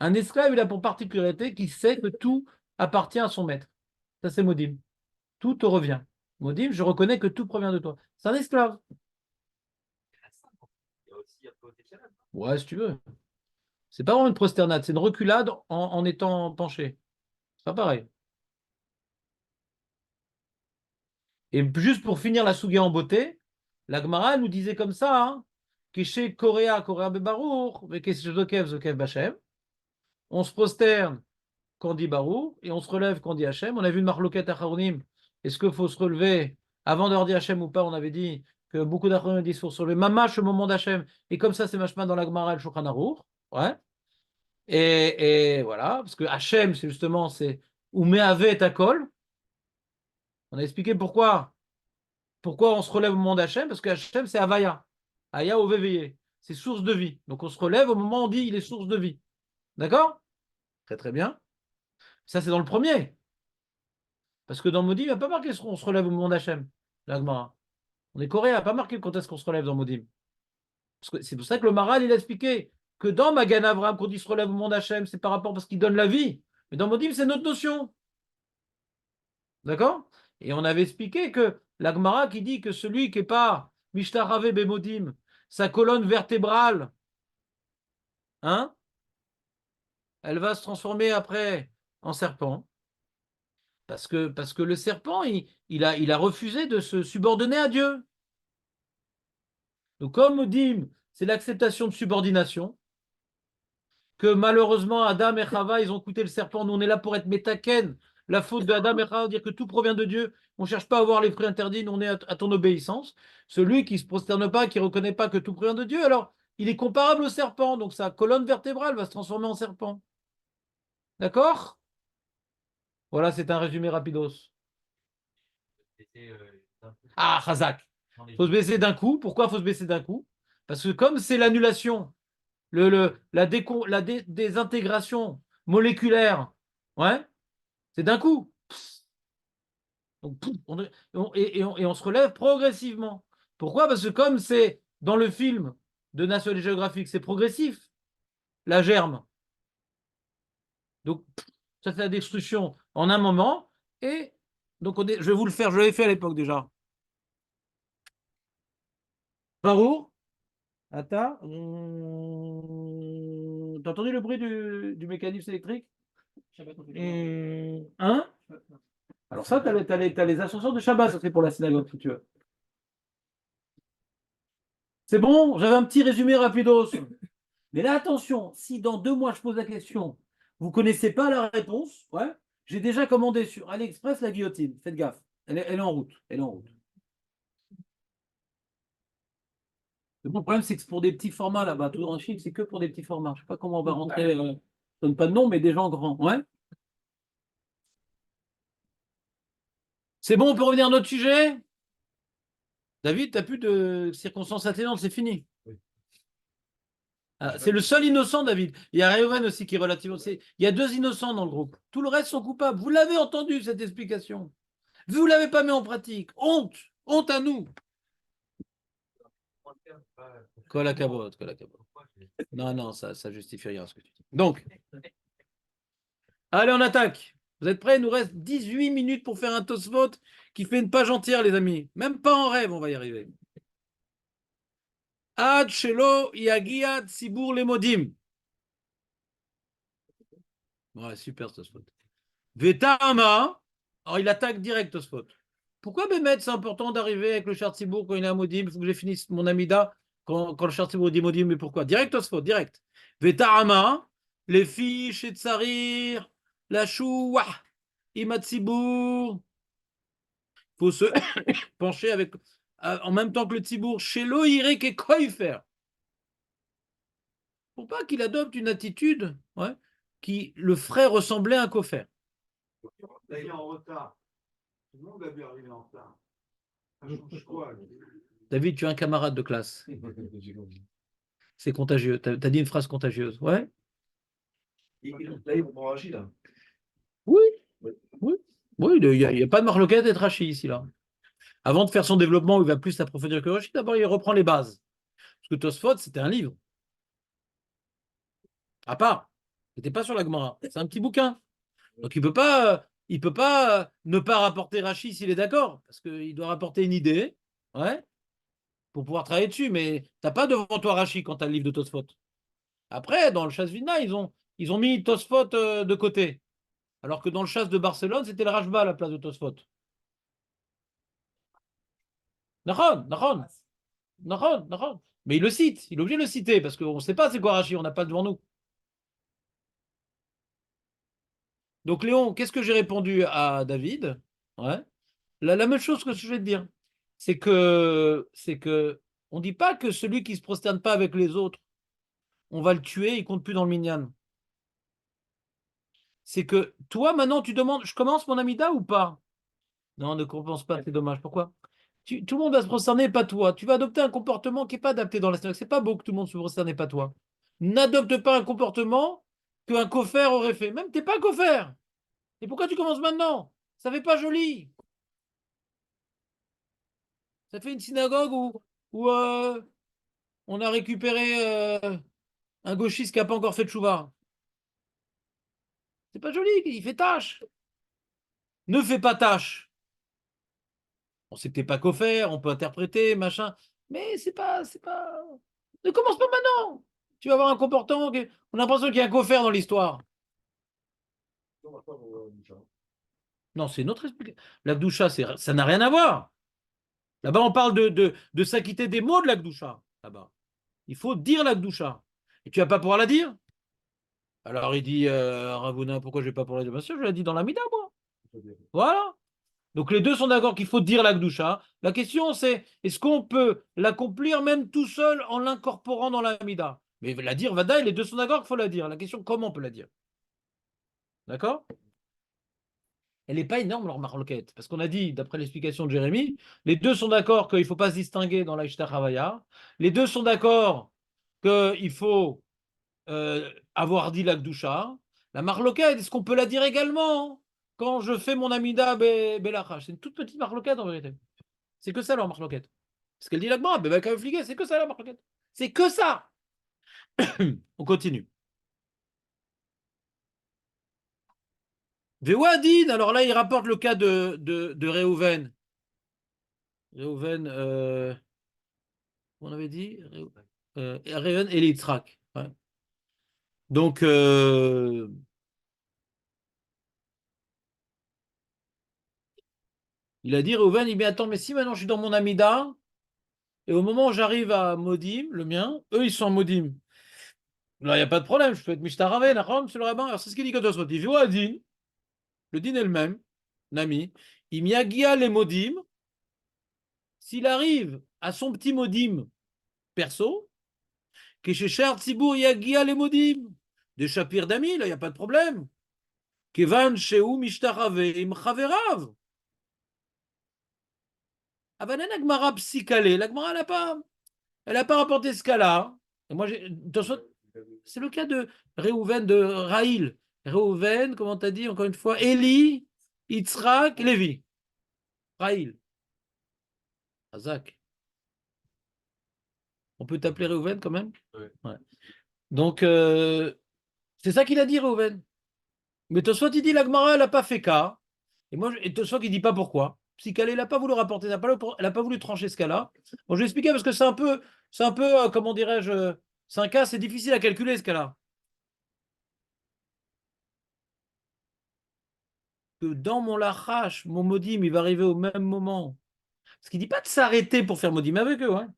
Un esclave, il a pour particularité qu'il sait que tout appartient à son maître. Ça, c'est Modim. Tout te revient. Modim, je reconnais que tout provient de toi. C'est un esclave. il y a aussi un peu au Téchalab. Ouais, si tu veux. C'est pas vraiment une prosternade, c'est une reculade en étant penché. C'est pas pareil. Et juste pour finir la Sougia en beauté, la Gemara nous disait comme ça, hein, Keshe Korea, Korea Bebarour, Keshe Zokev, Zokev Bachem. On se prosterne quand on dit Barour et on se relève quand on dit Hachem. On a vu une marloquette à Charonim. Est-ce qu'il faut se relever avant d'avoir dit Hachem ou pas? On avait dit que beaucoup d'Acharonim disent qu'il faut se relever. Mamash au moment d'Hachem. Et comme ça, c'est machma dans la Gemara et le Shulchan Aruch. Ouais. Et voilà, parce que Hachem, c'est justement, c'est Umeave et Akol. On a expliqué pourquoi. Pourquoi on se relève au moment d'Hachem? Parce que Hachem, c'est Havaya. Aya au veillé. C'est source de vie. Donc on se relève au moment où on dit il est source de vie. D'accord? Très très bien. Ça, c'est dans le premier. Parce que dans Modim, il n'y a pas marqué qu'on se relève au moment d'Hachem. La Gemara. On est coréen, il n'y a pas marqué quand est-ce qu'on se relève dans Modim. C'est pour ça que le Maral, il a expliqué que dans Magan Avraham, quand il se relève au monde Hachem, c'est par rapport parce qu'il donne la vie. Mais dans Modim, c'est notre notion. D'accord? Et on avait expliqué que la Gemara qui dit que celui qui n'est pas Mishtaravé Bemodim, sa colonne vertébrale, hein, elle va se transformer après en serpent. Parce que le serpent, il a refusé de se subordonner à Dieu. Donc, comme Modim, c'est l'acceptation de subordination, que malheureusement Adam et Chava, ils ont coûté le serpent. Nous, on est là pour être métaken. La faute de Adam et Chava, dire que tout provient de Dieu. On ne cherche pas à avoir les fruits interdits, nous, on est à ton obéissance. Celui qui ne se prosterne pas, qui ne reconnaît pas que tout provient de Dieu, alors il est comparable au serpent. Donc sa colonne vertébrale va se transformer en serpent. D'accord? Voilà, c'est un résumé rapidos. Ah, Chazak. Il faut se baisser d'un coup. Pourquoi il faut se baisser d'un coup? Parce que comme c'est l'annulation, la désintégration moléculaire, ouais, c'est d'un coup. Donc, pouf, et on se relève progressivement. Pourquoi? Parce que comme c'est dans le film de National Geographic, c'est progressif, la germe. Donc, ça c'est la destruction en un moment. Et donc, je vais vous le faire, je l'avais fait à l'époque déjà. Barour, attends. T'as entendu le bruit du mécanisme électrique? Hein? Alors ça, t'as les ascensions de Shabbat, ça c'est pour la synagogue, si tu veux. C'est bon, j'avais un petit résumé rapidos. Mais là, attention, si dans 2 mois je pose la question, vous ne connaissez pas la réponse, ouais, j'ai déjà commandé sur AliExpress la guillotine. Faites gaffe, elle est en route. Elle est en route. Le bon problème, c'est que c'est pour des petits formats là-bas. Tout en Chine, c'est que pour des petits formats. Je ne sais pas comment on va rentrer. Je donne pas de nom, mais des gens grands. Ouais. C'est bon, on peut revenir à notre sujet? David, tu n'as plus de circonstances atténuantes, c'est fini. Ah, c'est le seul innocent, David. Il y a Reuven aussi qui est relativement. Il y a 2 innocents dans le groupe. Tout le reste sont coupables. Vous l'avez entendu, cette explication. Vous ne l'avez pas mis en pratique. Honte. Honte à nous. Kol hakavod, kol hakavod. Non, non, ça ne justifie rien ce que tu dis. Donc, allez, on attaque. Vous êtes prêts? Il nous reste 18 minutes pour faire un Tosfot qui fait une page entière, les amis. Même pas en rêve, on va y arriver. Ad shelo yagia tzibur lemodim. Ouais, super Tosfot. Vetama. Alors, il attaque direct Tosfot. Pourquoi Bémet, c'est important d'arriver avec le char Tzibour quand il est à Modim? Il faut que je finisse mon Amida quand le char Tzibour dit Modim. Mais pourquoi? Direct Tosfot, direct. Vetama. Les filles chez Tsarir. La chouah. Imatzibour. Il faut se pencher avec, en même temps que le Tzibour. Chez l'Oirek et Koifer. Pour pas qu'il adopte une attitude qui le ferait ressembler à un Kofer. Il est en retard. Tout le monde a dû arriver en retard. Ça change quoi? David, tu es un camarade de classe. C'est contagieux. Tu as dit une phrase contagieuse. Ouais. Là, ils vont prendre Rachid, là. Oui. Oui. Oui, il n'y a pas de marloquette d'être Rachi ici, là. Avant de faire son développement, il va plus s'approfondir que Rachi. D'abord, il reprend les bases. Parce que Tosfot, c'était un livre. À part. C'était pas sur la Gemara. C'est un petit bouquin. Donc, il peut pas ne pas rapporter Rachi s'il est d'accord. Parce qu'il doit rapporter une idée. Ouais. Pour pouvoir travailler dessus. Mais tu n'as pas devant toi Rachi quand tu as le livre de Tosfot. Après, dans le Chasse-Vina, ils ont mis Tosfot de côté. Alors que dans le chasse de Barcelone, c'était le Rashba à la place de Tosfot. Nahon, Nahon, Nahon, Nahon. Mais il le cite, il est obligé de le citer, parce qu'on ne sait pas c'est quoi Rashi, on n'a pas devant nous. Donc Léon, qu'est-ce que j'ai répondu à David? Ouais. La même chose que je vais te dire. C'est que on ne dit pas que celui qui ne se prosterne pas avec les autres, on va le tuer, il ne compte plus dans le minyan. C'est que toi, maintenant, tu demandes, je commence mon Amida ou pas? Non, ne compense pas, c'est dommage. Pourquoi? Tout le monde va se prosterner, pas toi. Tu vas adopter un comportement qui n'est pas adapté dans la synagogue. C'est pas beau que tout le monde se prosterne, pas toi. N'adopte pas un comportement qu'un coffre aurait fait. Même t'es pas coffre. Et pourquoi tu commences maintenant? Ça fait pas joli. Ça fait une synagogue où on a récupéré un gauchiste qui n'a pas encore fait de chouva. C'est pas joli, il fait tâche. Ne fais pas tâche. On sait que t'es pas coffre, on peut interpréter, machin. Mais c'est pas. Ne commence pas maintenant. Tu vas avoir un comportement. On a l'impression qu'il y a un coffre dans l'histoire. Non, c'est une autre explication. La Gdoucha, ça n'a rien à voir. Là-bas, on parle de s'acquitter des mots de la Gdoucha. Là-bas. Il faut dire la Gdoucha. Et tu vas pas pouvoir la dire? Alors il dit, Ravuna, pourquoi je vais pas pouvoir la dire? Bien sûr, je l'ai dit dans la Mida, moi. Voilà. Donc les deux sont d'accord qu'il faut dire la Gdoucha. La question c'est, est-ce qu'on peut l'accomplir même tout seul en l'incorporant dans la Mida? Mais la dire, Vadaï, les deux sont d'accord qu'il faut la dire. La question, comment on peut la dire? D'accord? Elle n'est pas énorme leur marloquette. Parce qu'on a dit, d'après l'explication de Jérémie, les deux sont d'accord qu'il ne faut pas se distinguer dans la Havaya. Les deux sont d'accord qu'il faut avoir dit la Gdoucha. La marloquette, est-ce qu'on peut la dire également quand je fais mon Amida Belachash. C'est une toute petite marloquette en vérité. C'est que ça leur marloquette. Ce qu'elle dit là-bas, c'est que ça la marloquette. C'est que ça. On continue. Vewadin, alors là, il rapporte le cas de Réhouven. Réhouven, on avait dit Réhouven et Yitzhak. Ouais. Donc, il a dit, Réhouven, il dit, attends, mais si maintenant je suis dans mon Amida, et au moment où j'arrive à Modim, le mien, eux, ils sont en Modim. Là, il n'y a pas de problème, je peux être Mishtaravé, monsieur le rabbin. Alors, c'est ce qu'il dit quand on se dit, Vewadin, le din est le même, Nami, il miagia les Modim, s'il arrive à son petit Modim perso, que chez Cher Tzibour Yagia les Modim, de Shapir Dami, là, il n'y a pas de problème. Kevan Sheu Mishtaravé im Chaverav. Ah ben, la Gemara psychalée, la Gemara, elle n'a pas rapporté ce cas-là. Et moi, c'est le cas de Réhouven, de Raïl. Réhouven, comment t'as dit encore une fois, Eli, Yitzhak, Lévi. Raïl. Azak. On peut t'appeler Réhouven quand même? Ouais. Donc, c'est ça qu'il a dit, Réhouven. Mais Tosfot, il dit, la Gemara, elle n'a pas fait cas. Et moi, Tosfot, il ne dit pas pourquoi. Psychalé, elle n'a pas voulu rapporter, elle n'a pas voulu trancher ce cas-là. Bon, je vais expliquer parce que c'est un peu, comment dirais-je, c'est un cas, c'est difficile à calculer ce cas-là. Que dans mon lachash, mon modim, il va arriver au même moment. Parce qu'il ne dit pas de s'arrêter pour faire modim avec eux. Hein.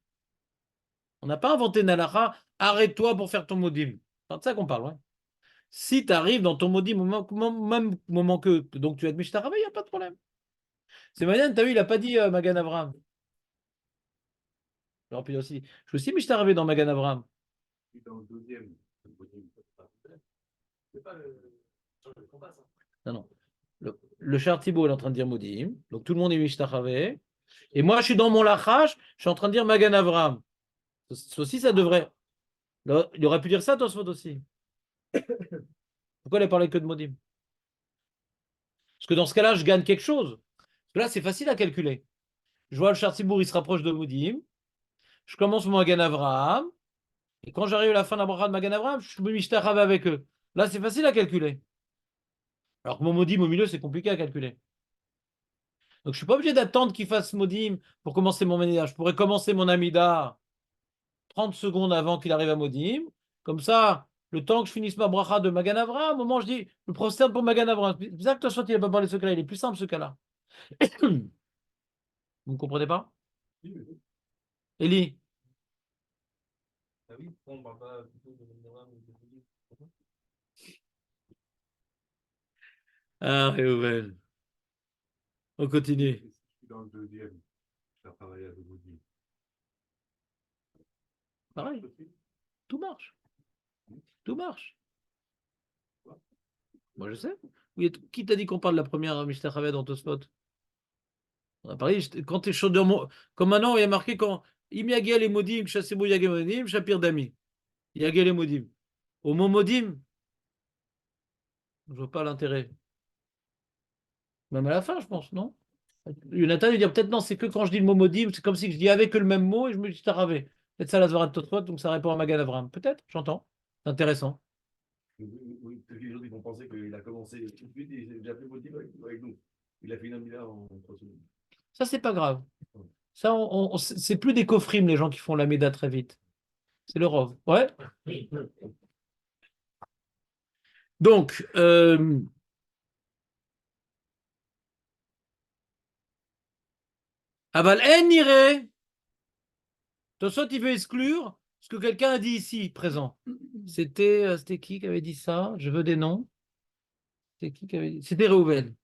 On n'a pas inventé Nalacha, arrête-toi pour faire ton modim. C'est de ça qu'on parle. Ouais. Si tu arrives dans ton modim au même moment que, donc tu vas être Mishtaravé, il n'y a pas de problème. C'est malin, tu as vu, il n'a pas dit Magan Avraham. J'aurais pu dire aussi. Je suis aussi Mishtaravé dans Magan Avraham. Dans le deuxième. C'est pas le compas, ça. Non, non. Le Char Thibault est en train de dire Modim. Donc tout le monde est Mishtaravé. Et moi, je suis dans mon lachash, je suis en train de dire Magan Avraham. Ça aussi, ça devrait. Là, il aurait pu dire ça, Tosfot aussi. Pourquoi il a parlé que de Modim? Parce que dans ce cas-là, je gagne quelque chose. Parce que là, c'est facile à calculer. Je vois le Char Thibault, il se rapproche de Modim. Je commence mon Magan Avraham. Et quand j'arrive à la fin de la bracha de Magan Avraham, je suis Mishtaravé avec eux. Là, c'est facile à calculer. Alors que mon Modim au milieu, c'est compliqué à calculer. Donc, je ne suis pas obligé d'attendre qu'il fasse Modim pour commencer mon Amida. Je pourrais commencer mon Amida 30 secondes avant qu'il arrive à Modim. Comme ça, le temps que je finisse ma bracha de Magan Avraham, au moment où je dis, je prosterne pour Magan Avraham. C'est bizarre que toi, soit il n'a pas parlé de ce cas-là. Il est plus simple, ce cas-là. Vous ne comprenez pas? Eli? Ah oui, pourquoi on ne parle pas plutôt de Magan ou de Modim? Ah, Réhouven. On continue. Je suis dans le deuxième. Ça travaille avec vous. Pareil. Tout marche. Tout marche. Moi, je sais. Oui, qui t'a dit qu'on parle de la première Mishtachaveh dans Tosfot? On a parlé, quand tu es chaud comme maintenant, il y a marqué quand Im Yagel et Modim, Chassebo Yagel Modim, Shapir Dami. Yagel et Modim. Au mot Modim, je ne vois pas l'intérêt. Même à la fin, je pense, non? Jonathan, il dit peut-être non, c'est que quand je dis le mot Modim, c'est comme si je dis avec que le même mot et je me dis Taravé. Peut-être ça la Zvara de Tosfot, donc ça répond à Magan Avram. Peut-être, j'entends. C'est intéressant. Oui, peut-être que les gens ils vont penser qu'il a commencé tout de suite et il s'est déjà fait motiver avec nous. Il a fait une amida en 3 secondes. Ça, c'est pas grave. Ça, c'est plus des coffrimes, les gens qui font la méda très vite. C'est le rov. Ouais. Donc, Aval en irait. Tosot, il veut exclure ce que quelqu'un a dit ici, présent. C'était qui avait dit ça? Je veux des noms. C'était qui avait dit? C'était Réhouven.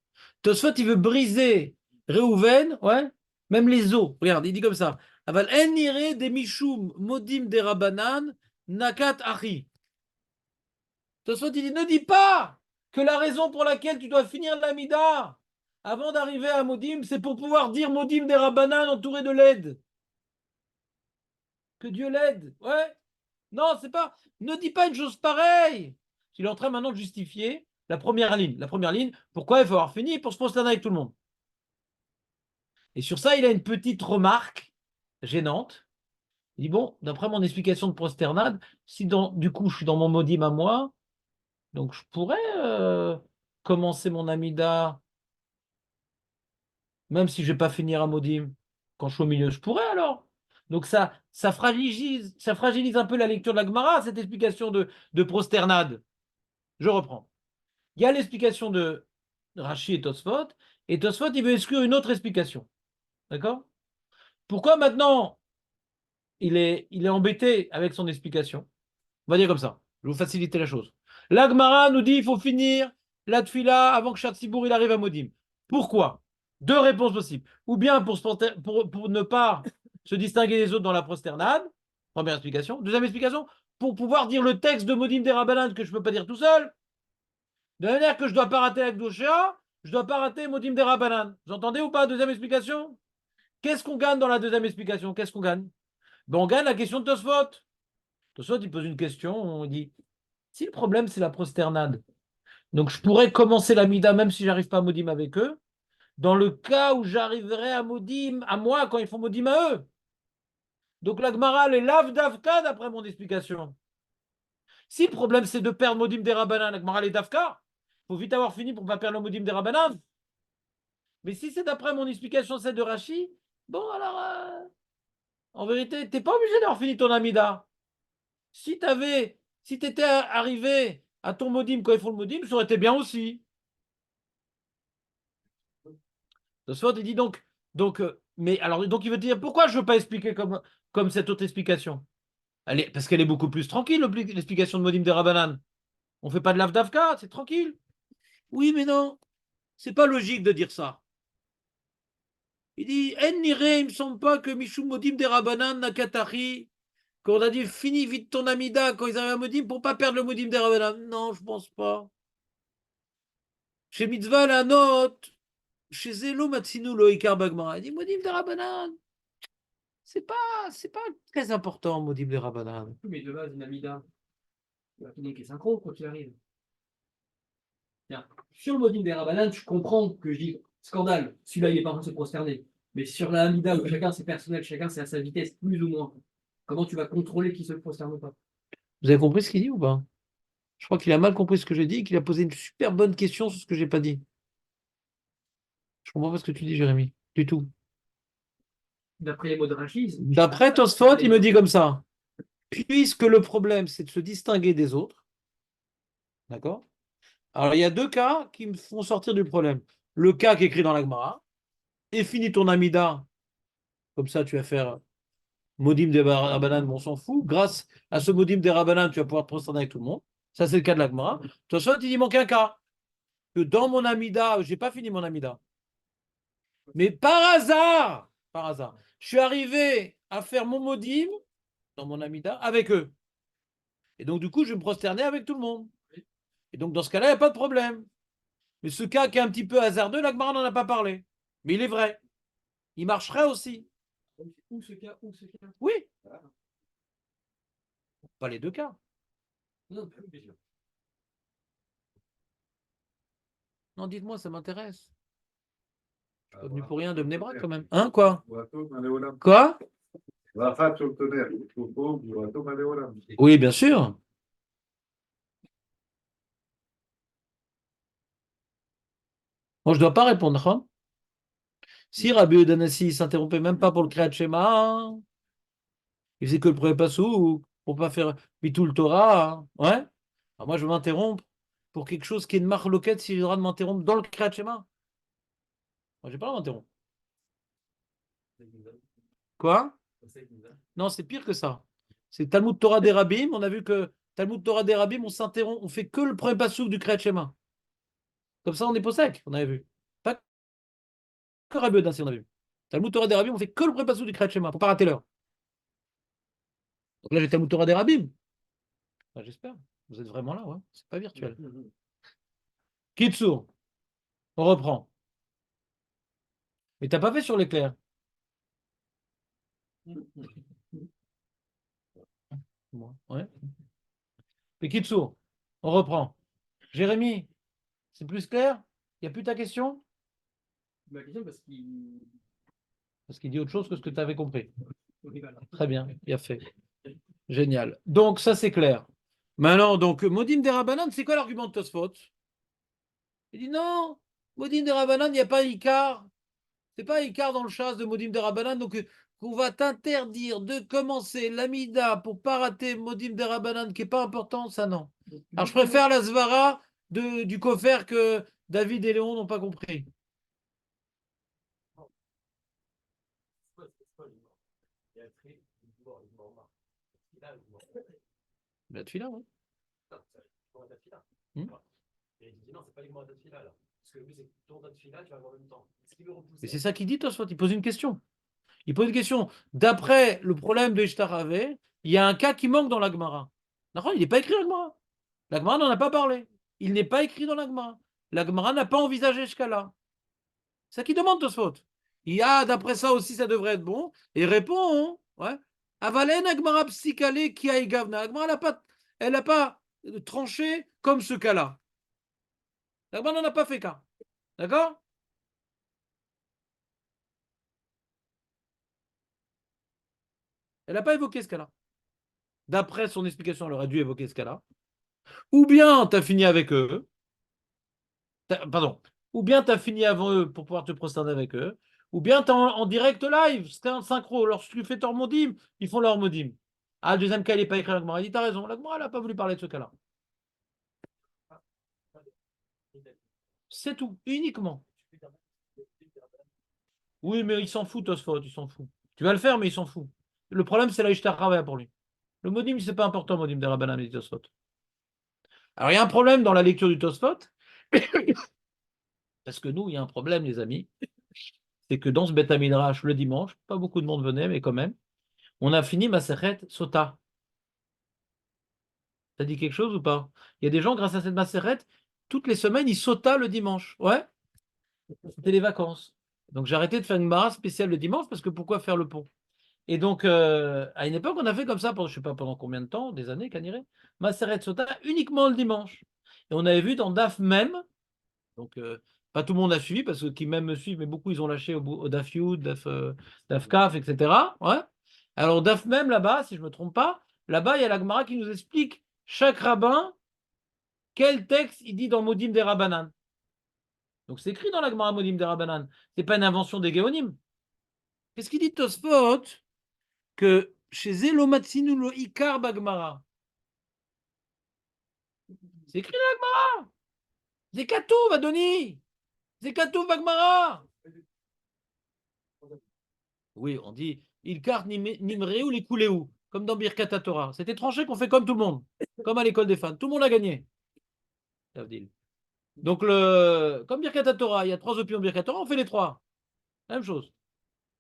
Tosot, il veut briser Réhouven, ouais, même les os. Regarde, il dit comme ça. Aval en irait des mishum modim des rabanan nakat achi. Tosot, il dit, ne dis pas que la raison pour laquelle tu dois finir l'amida avant d'arriver à modim, c'est pour pouvoir dire modim des rabanan entouré de l'aide. Que Dieu l'aide. Ouais. Non, c'est pas. Ne dis pas une chose pareille. Il est en train maintenant de justifier la première ligne. La première ligne, pourquoi il faut avoir fini pour se prosterner avec tout le monde. Et sur ça, il a une petite remarque gênante. Il dit, bon, d'après mon explication de prosternade, si du coup je suis dans mon modim à moi, donc je pourrais commencer mon amida, même si je ne vais pas finir à modim, quand je suis au milieu, je pourrais alors. Donc ça fragilise un peu la lecture de la Gemara, cette explication de prosternade. Je reprends. Il y a l'explication de Rashi et Tosfot, il veut exclure une autre explication. D'accord? Pourquoi maintenant il est embêté avec son explication? On va dire comme ça. Je vais vous faciliter la chose. La Gemara nous dit il faut finir la tfila avant que Shatsibour il arrive à Modim. Pourquoi? Deux réponses possibles. Ou bien pour ne pas se distinguer des autres dans la prosternade. Première explication. Deuxième explication, pour pouvoir dire le texte de Modim des Rabbanan que je ne peux pas dire tout seul. De manière que je ne dois pas rater la Gdusha, je ne dois pas rater Modim des Rabbanan. Vous entendez ou pas? Deuxième explication. Qu'est-ce qu'on gagne dans la deuxième explication? Qu'est-ce qu'on gagne? Ben, on gagne la question de Tosfot. Tosfot, il pose une question, on dit, si le problème c'est la prosternade, donc je pourrais commencer la mida même si j'arrive pas à Modim avec eux, dans le cas où j'arriverai à Modim, à moi, quand ils font Modim à eux. Donc la Gemara, elle est lav davka d'après mon explication. Si le problème c'est de perdre Modim des Rabbanan, la Gemara, elle est davka. Il faut vite avoir fini pour ne pas perdre le Modim des Rabbanan. Mais si c'est d'après mon explication, celle de Rashi, bon alors, en vérité, tu n'es pas obligé d'avoir fini ton amida. Si tu étais arrivé à ton modim quand ils font le modim, ça aurait été bien aussi. Tosfot, il dit mais alors, donc il veut dire, pourquoi je ne veux pas expliquer comme cette autre explication? Parce qu'elle est beaucoup plus tranquille, l'explication de modim des Rabbanan. On ne fait pas de l'avdavka, c'est tranquille. Oui, mais non, c'est pas logique de dire ça. Il dit, En nire, il me semble pas que Mishum modim des Rabbanan nakatari, qu'on a dit, finis vite ton amida quand ils arrivent à modim pour pas perdre le modim des Rabbanan. Non, je pense pas. Chez Mitzvah, la note, chez Zélo, Matsinu, Loïkar Bagmara. Il dit Modim de Rabbanan. C'est pas très important, Modim de Rabbanan. Mais de base, une amida, tu vas finir qui est synchro quand il arrive. Tiens, sur le modim des Rabbanan, je comprends que je dis scandale, celui-là il est pas en train de se prosterner. Mais sur la amida où chacun c'est personnel, chacun c'est à sa vitesse, plus ou moins. Comment tu vas contrôler qui se prosterne ou pas? Vous avez compris ce qu'il dit ou pas? Je crois qu'il a mal compris ce que j'ai dit et qu'il a posé une super bonne question sur ce que j'ai pas dit. Je comprends pas ce que tu dis, Jérémy. Du tout. D'après les mots de Rachid, D'après Tosfot, il me dit comme ça. Puisque le problème, c'est de se distinguer des autres, d'accord? Alors, il y a deux cas qui me font sortir du problème. Le cas qui est écrit dans la Gemara, et finis ton amida, comme ça tu vas faire Modim des Rabbanan, on s'en fout. Grâce à ce Modim des Rabbanan, tu vas pouvoir te prosterner avec tout le monde. Ça, c'est le cas de la Gemara. De toute façon, il manque un cas. Que dans mon amida, je n'ai pas fini mon amida. Mais par hasard, je suis arrivé à faire mon Modim dans mon amida avec eux. Et donc, du coup, je vais me prosterner avec tout le monde. Et donc, dans ce cas-là, il n'y a pas de problème. Mais ce cas qui est un petit peu hasardeux, la Gemara n'en a pas parlé. Mais il est vrai. Il marcherait aussi. ou ce cas, ou ce cas. Oui. Pas les deux cas. Non, pas bien sûr. Non, dites-moi, ça m'intéresse. Je suis pas venu pour rien de Bnei quand même. Hein, quoi? Quoi? Oui, bien sûr. Moi, je ne dois pas répondre. Hein. Si Rabbi Udanassi ne s'interrompait même pas pour le Kriyat Shema, il faisait que le premier passou pour ne pas faire Bitul Torah. Hein. Ouais. Alors moi, je vais m'interrompre pour quelque chose qui est une marloquette si j'ai le droit de m'interrompre dans le Kriyat Shema. Moi, j'ai pas le droit de m'interrompre. Quoi? Non, c'est pire que ça. C'est Talmud Torah des Rabbim. On a vu que Talmud Torah des Rabbim, on s'interrompt, on fait que le premier passou du Kriyat Shema. Comme ça, on est sec, on avait vu. Pas que Rabbi Udanassi, on avait vu. Talmud Torah des Rabbim, on fait que le premier passou du Kriyat Shema, pour pas rater l'heure. Donc là, j'ai Talmud Torah des Rabbim. Enfin, j'espère. Vous êtes vraiment là, ouais. C'est pas virtuel. Kitsour, on reprend. Mais t'as pas fait sur l'éclair. Ouais. Mais Kitsour, on reprend. Jérémy, C'est plus clair? Il n'y a plus ta question? Ma question, parce qu'il. Parce qu'il dit autre chose que ce que tu avais compris. Oui, voilà. Très bien, bien fait. Génial. Donc, ça, c'est clair. Maintenant, donc, Modim des Rabbanan, c'est quoi l'argument de Tosfot? Il dit non, Modim des Rabbanan, il n'y a pas Icar. C'est pas Icar dans le chasse de Modim des Rabbanan. Donc, on va t'interdire de commencer l'Amida pour pas rater Modim des Rabbanan, qui n'est pas important, ça non. Alors, je préfère la Svara du Kofer que David et Léon n'ont pas compris. Il y a écrit il mort. Il a mort. La Tfila, oui. Non, c'est le Tfila. Hmm. Et il dit non, c'est pas les mots de Tfila là. Parce que lui, c'est ton Tfila, tu vas avoir en même temps. Ce qui veut repousser. Mais c'est ça qu'il dit, Tosfot. Il pose une question. Il pose une question. D'après le problème de Ishtaravé, il y a un cas qui manque dans la Gemara. D'accord, il n'est pas écrit dans la Gemara. La Gemara n'en a pas parlé. Il n'est pas écrit dans la Gemara. La Gemara n'a pas envisagé ce cas-là. C'est ça qu'il demande, Tosfot. Il y a, d'après ça aussi, ça devrait être bon. Et répond, ouais. Avalen Agmara Psikale qui a Gavna. La Gemara, elle n'a pas tranché comme ce cas-là. La Gemara n'en a pas fait cas. D'accord? Elle n'a pas évoqué ce cas-là. D'après son explication, elle aurait dû évoquer ce cas-là. Ou bien tu as fini avec eux. Pardon. Ou bien tu as fini avant eux pour pouvoir te prosterner avec eux. Ou bien tu es en direct live. C'est un synchro. Lorsque tu fais ton modim, ils font leur modim. Ah, le deuxième cas, il n'est pas écrit à l'Agmara. Il dit, t'as raison. L'Agmara, elle n'a pas voulu parler de ce cas-là. C'est tout. Uniquement. Oui, mais il s'en fout, Tosfot. Il s'en fout. Tu vas le faire, mais il s'en fout. Le problème, c'est la Ishtar pour lui. Le modim, c'est pas important, le modim de Rabbanan et du Tosfot. Alors, il y a un problème dans la lecture du Tosfot. Parce que nous, il y a un problème, les amis. C'est que dans ce Beth Midrash, le dimanche, pas beaucoup de monde venait, mais quand même, on a fini Maseret Sota. Ça dit quelque chose ou pas? Il y a des gens, grâce à cette Maseret, toutes les semaines, ils sautent le dimanche. Ouais, c'était les vacances. Donc j'ai arrêté de faire une mara spéciale le dimanche parce que pourquoi faire le pont? Et donc, à une époque, on a fait comme ça pendant, je ne sais pas pendant combien de temps, des années, Caniré, Maseret Sota uniquement le dimanche. Et on avait vu dans DAF même, donc pas tout le monde a suivi parce que qui même me suivent, mais beaucoup ils ont lâché au DAF Yud, DAF Kaf, etc. Ouais. Alors DAF même là-bas, si je ne me trompe pas, là-bas il y a la Gemara qui nous explique chaque rabbin quel texte il dit dans Modim des Rabbanan. Donc c'est écrit dans la Gemara Modim des Rabbanan. Ce n'est pas une invention des Géonim. Qu'est-ce qu'il dit Tosfot? Que chez Zelomatsinu lo Ikar Bagmara. C'est écrit dans la Gemara. Zekatou, Adoni. Zekatou Bagmara. Oui, on dit Ilkar Nimreu les Kuleu, comme dans Birkat Torah. C'est étranger qu'on fait comme tout le monde, comme à l'école des fans. Tout le monde a gagné. Donc, comme Birkat Torah, il y a 3 opiums Birkat Torah, on fait les 3. La même chose.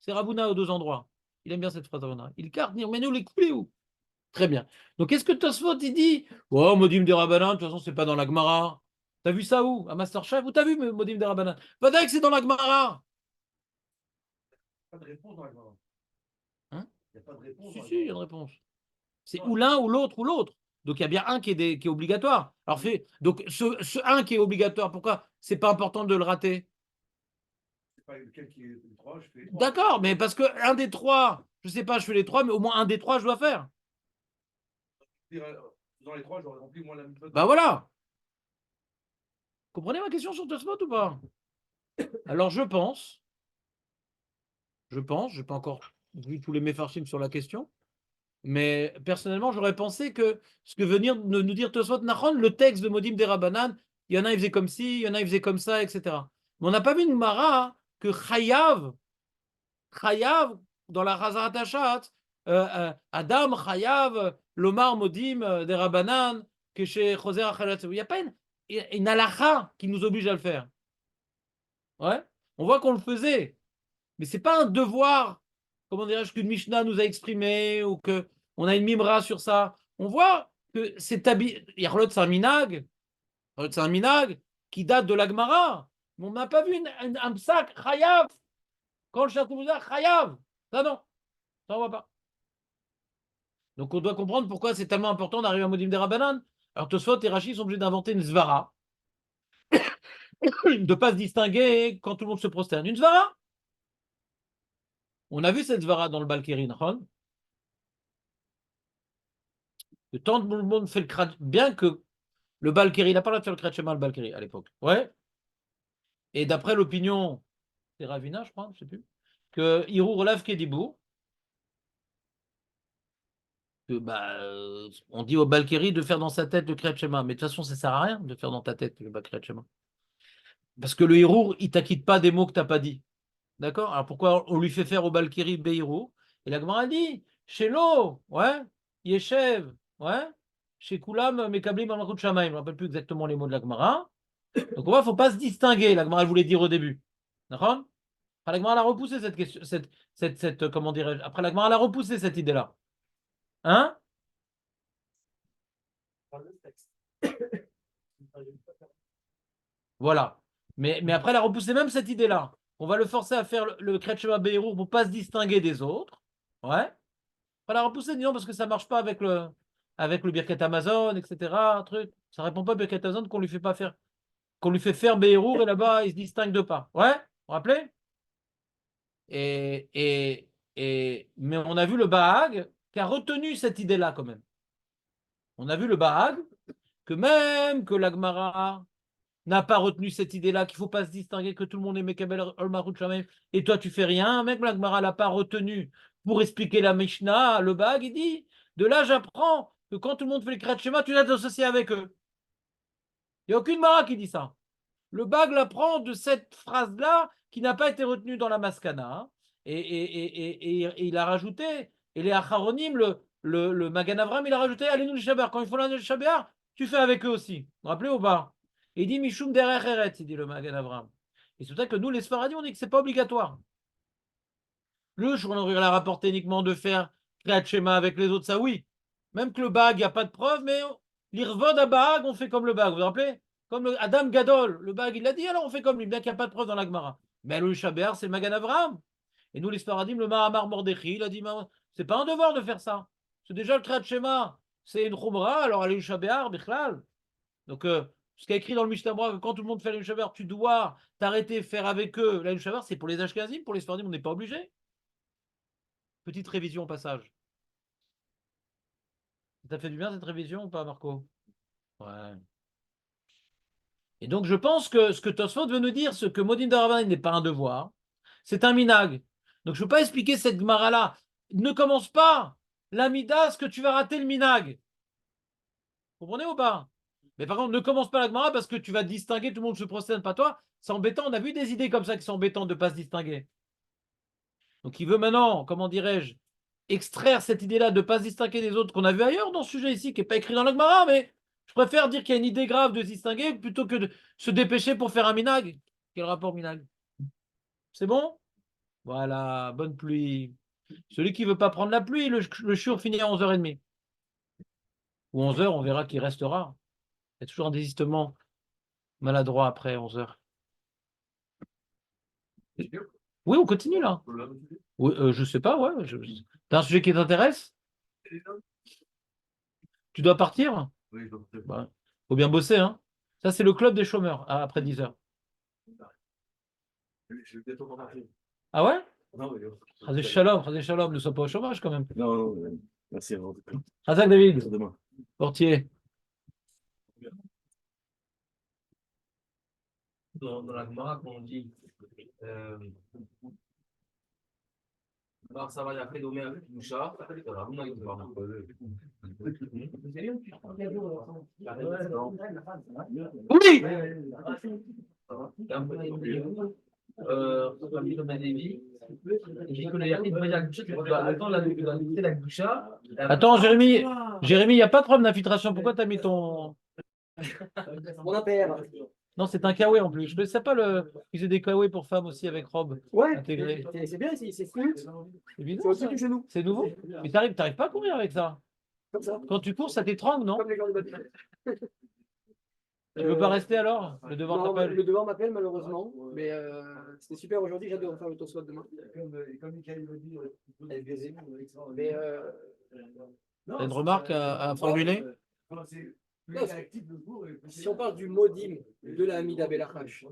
C'est Rabouna aux 2 endroits. Il aime bien cette phrase. Ilkar Nimreu les Kuleu. Très bien. Donc, qu'est-ce que Tosfot il dit? Oh, Modim des Rabbanan, de toute façon, c'est pas dans la Gemara. T'as vu ça où? À Masterchef? Où t'as vu Modim des Rabbanan? Pas que c'est dans la Gemara. Pas de réponse dans la Gemara. Hein? Il n'y a pas de réponse. Si, il y a une réponse. C'est ou l'un ou l'autre ou l'autre. Donc il y a bien un qui est obligatoire. Alors donc ce un qui est obligatoire, pourquoi c'est pas important de le rater? C'est pas lequel qui est le 3, je fais les 3. D'accord, mais parce que un des 3, je sais pas, je fais les 3, mais au moins un des 3 je dois faire. Dans les 3, j'aurais rempli moins la mitzvah. Ben voilà. Comprenez ma question sur Tosfot ou pas? Alors je pense, je n'ai pas encore vu tous les méfarchim sur la question, mais personnellement, j'aurais pensé que ce que venir de nous dire Tosfot Nachon, le texte de Modim des Rabbanan, il y en a, il faisait comme ci, il y en a, il faisait comme ça, etc. Mais on n'a pas vu une Mara que Chayav, dans la Chazarat Hashat, Adam Chayav, Lomar Modim des Rabbanan, que chez Choser Achalat. Il n'y a pas une halakha qui nous oblige à le faire. Ouais, on voit qu'on le faisait, mais c'est pas un devoir, comment dirais-je, qu'une Mishnah nous a exprimé ou que on a une mimra sur ça. On voit que c'est Yarlot, c'est un minag qui date de la Gemara. Mais on n'a pas vu un psak chayav quand le Shakouza chayav. Ça non, ça on voit pas. Donc on doit comprendre pourquoi c'est tellement important d'arriver à Modim des Rabbanan. Alors Tosfot et Rashi sont obligés d'inventer une svara de ne pas se distinguer quand tout le monde se prosterne. Une svara. On a vu cette svara dans le Balkiri, que tant de monde fait le Kriyat, bien que le Balkiri, il n'a pas le droit de faire le Kriyat Shema, le Balkiri, à l'époque. Ouais. Et d'après l'opinion, c'est Ravina, je crois, je ne sais plus, que Hirou relève Kedibou, que on dit au Balkiri de faire dans sa tête le Kriyat Shema. Mais de toute façon, ça ne sert à rien de faire dans ta tête le Kriyat Shema. Parce que le Hirou, il ne t'acquitte pas des mots que tu n'as pas dit. D'accord? Alors pourquoi on lui fait faire au Balkiri Beirou? Et la Gemara dit, chez l'eau, ouais, Yeshev, ouais, chez Koulam, Mekablim, Malchut Shamaim. Je ne me rappelle plus exactement les mots de la Gemara. Donc il ne faut pas se distinguer, la Gemara voulait dire au début. D'accord? Après, la Gemara a repoussé cette question, comment dirais-je? Après, la Gemara a repoussé cette idée-là. Hein? Voilà. Mais après, elle a repoussé même cette idée-là. On va le forcer à faire le Kriyat Shema Beirou pour ne pas se distinguer des autres. Ouais. On l'a repoussé, disons, parce que ça ne marche pas avec le Birkat Amazon, etc. Truc. Ça ne répond pas au Birkat Amazon qu'on lui fait faire Beirou et là-bas, il se distingue de pas. Ouais? Vous vous rappelez? Mais on a vu le Bahag qui a retenu cette idée-là quand même. On a vu le Bahag que même que l'Agmara n'a pas retenu cette idée-là, qu'il ne faut pas se distinguer, que tout le monde est Mekabel Olmarut Shamem, et toi tu fais rien, même l'Agmara ne l'a pas retenu pour expliquer la Mishnah, le Bahag, il dit, de là j'apprends que quand tout le monde fait le Kriyat Shema, tu dois t'associer avec eux. Il n'y a aucune Mara qui dit ça. Le Bahag l'apprend de cette phrase-là qui n'a pas été retenue dans la Maskana, hein. Et il a rajouté, et les Acharonim, le Magan Avram, il a rajouté, allez-nous les Shabar, quand ils font la Shabar, tu fais avec eux aussi. Vous vous rappelez ou pas? Il dit Mishum derech Eretz, il dit le Magan Avram. Et c'est pour ça que nous, les Sfaradim, on dit que c'est pas obligatoire. Le Shulchan Aruch l'a rapporté uniquement de faire Kriyat Shema avec les autres, ça oui. Même que le Bahag, il n'y a pas de preuve, mais l'Irvod à Bahag, on fait comme le Bahag. Vous vous rappelez? Comme le Adam Gadol, le Bahag, il l'a dit, alors on fait comme lui, bien qu'il n'y a pas de preuve dans la Gemara. Mais le Shaber, c'est le Magan Avram. Et nous, les Sfaradim, le Mahamar Mordechi, il a dit c'est pas un devoir de faire ça. C'est déjà le Kriyat Shema, c'est une Khumra, alors allez le Shaber, Bichlal. Donc, ce qui est écrit dans le Mishnah Berurah, que quand tout le monde fait la Shaber, tu dois t'arrêter, faire avec eux la Shaber, c'est pour les Ashkenazim, pour les Sfaradim, on n'est pas obligé. Petite révision au passage. Ça fait du bien cette révision ou pas, Marco? Ouais. Et donc, je pense que ce que Tosfot veut nous dire, ce que Modin Darabanan n'est pas un devoir, c'est un minag. Donc, je ne peux pas expliquer cette Gemara-là. Ne commence pas l'amida, ce que tu vas rater le minag. Vous comprenez ou pas? Mais par contre, ne commence pas la Gemara parce que tu vas te distinguer, tout le monde se prosterne, pas toi. C'est embêtant. On a vu des idées comme ça qui sont embêtantes de ne pas se distinguer. Donc, il veut maintenant, comment dirais-je, extraire cette idée-là de ne pas se distinguer des autres qu'on a vu ailleurs dans ce sujet ici, qui n'est pas écrit dans la Gemara, mais je préfère dire qu'il y a une idée grave de se distinguer plutôt que de se dépêcher pour faire un minag. Quel rapport minag? C'est bon? Voilà, bonne pluie. Celui qui ne veut pas prendre la pluie, le shiur finit à 11h30. Ou 11h, on verra qu'il restera. Il y a toujours un désistement maladroit après 11h. Oui, on continue là. Oui, je sais pas, ouais. T'as un sujet qui t'intéresse? Tu dois partir? Oui, je dois partir. Bah, faut bien bosser, hein. Ça, c'est le club des chômeurs après 10h. Je vais bientôt partir. Ah ouais? Non, mais... Chazé Shalom, ne sois pas au chômage quand même. Non, non, merci. Chazak David, À demain. portier. Dans la Gemara, quand on dit alors ça va après donner avec Moucha, Oui! Attends, Jérémy, il n'y a pas de problème d'infiltration. Pourquoi tu as mis ton. On a père. Non, c'est un kawaii en plus. Je ne sais pas ils faisaient des kawaii pour femmes aussi avec robe Ouais, intégrée. c'est bien, c'est fluide. C'est bizarre, ça. C'est nouveau. Mais t'arrives pas à courir avec ça. Comme ça. Quand tu cours, ça t'étrangle, non? Comme les gens du bâtiment. Tu veux pas rester alors? Le devant Non, t'appelle. le devant m'appelle malheureusement, mais c'était super aujourd'hui, j'ai hâte de faire le toast demain. Comme Michael le dit, Mais T'as une remarque à formuler? Plus Non, il est actif le jour, et plus Si on parle du modim de la Hamida Belachash,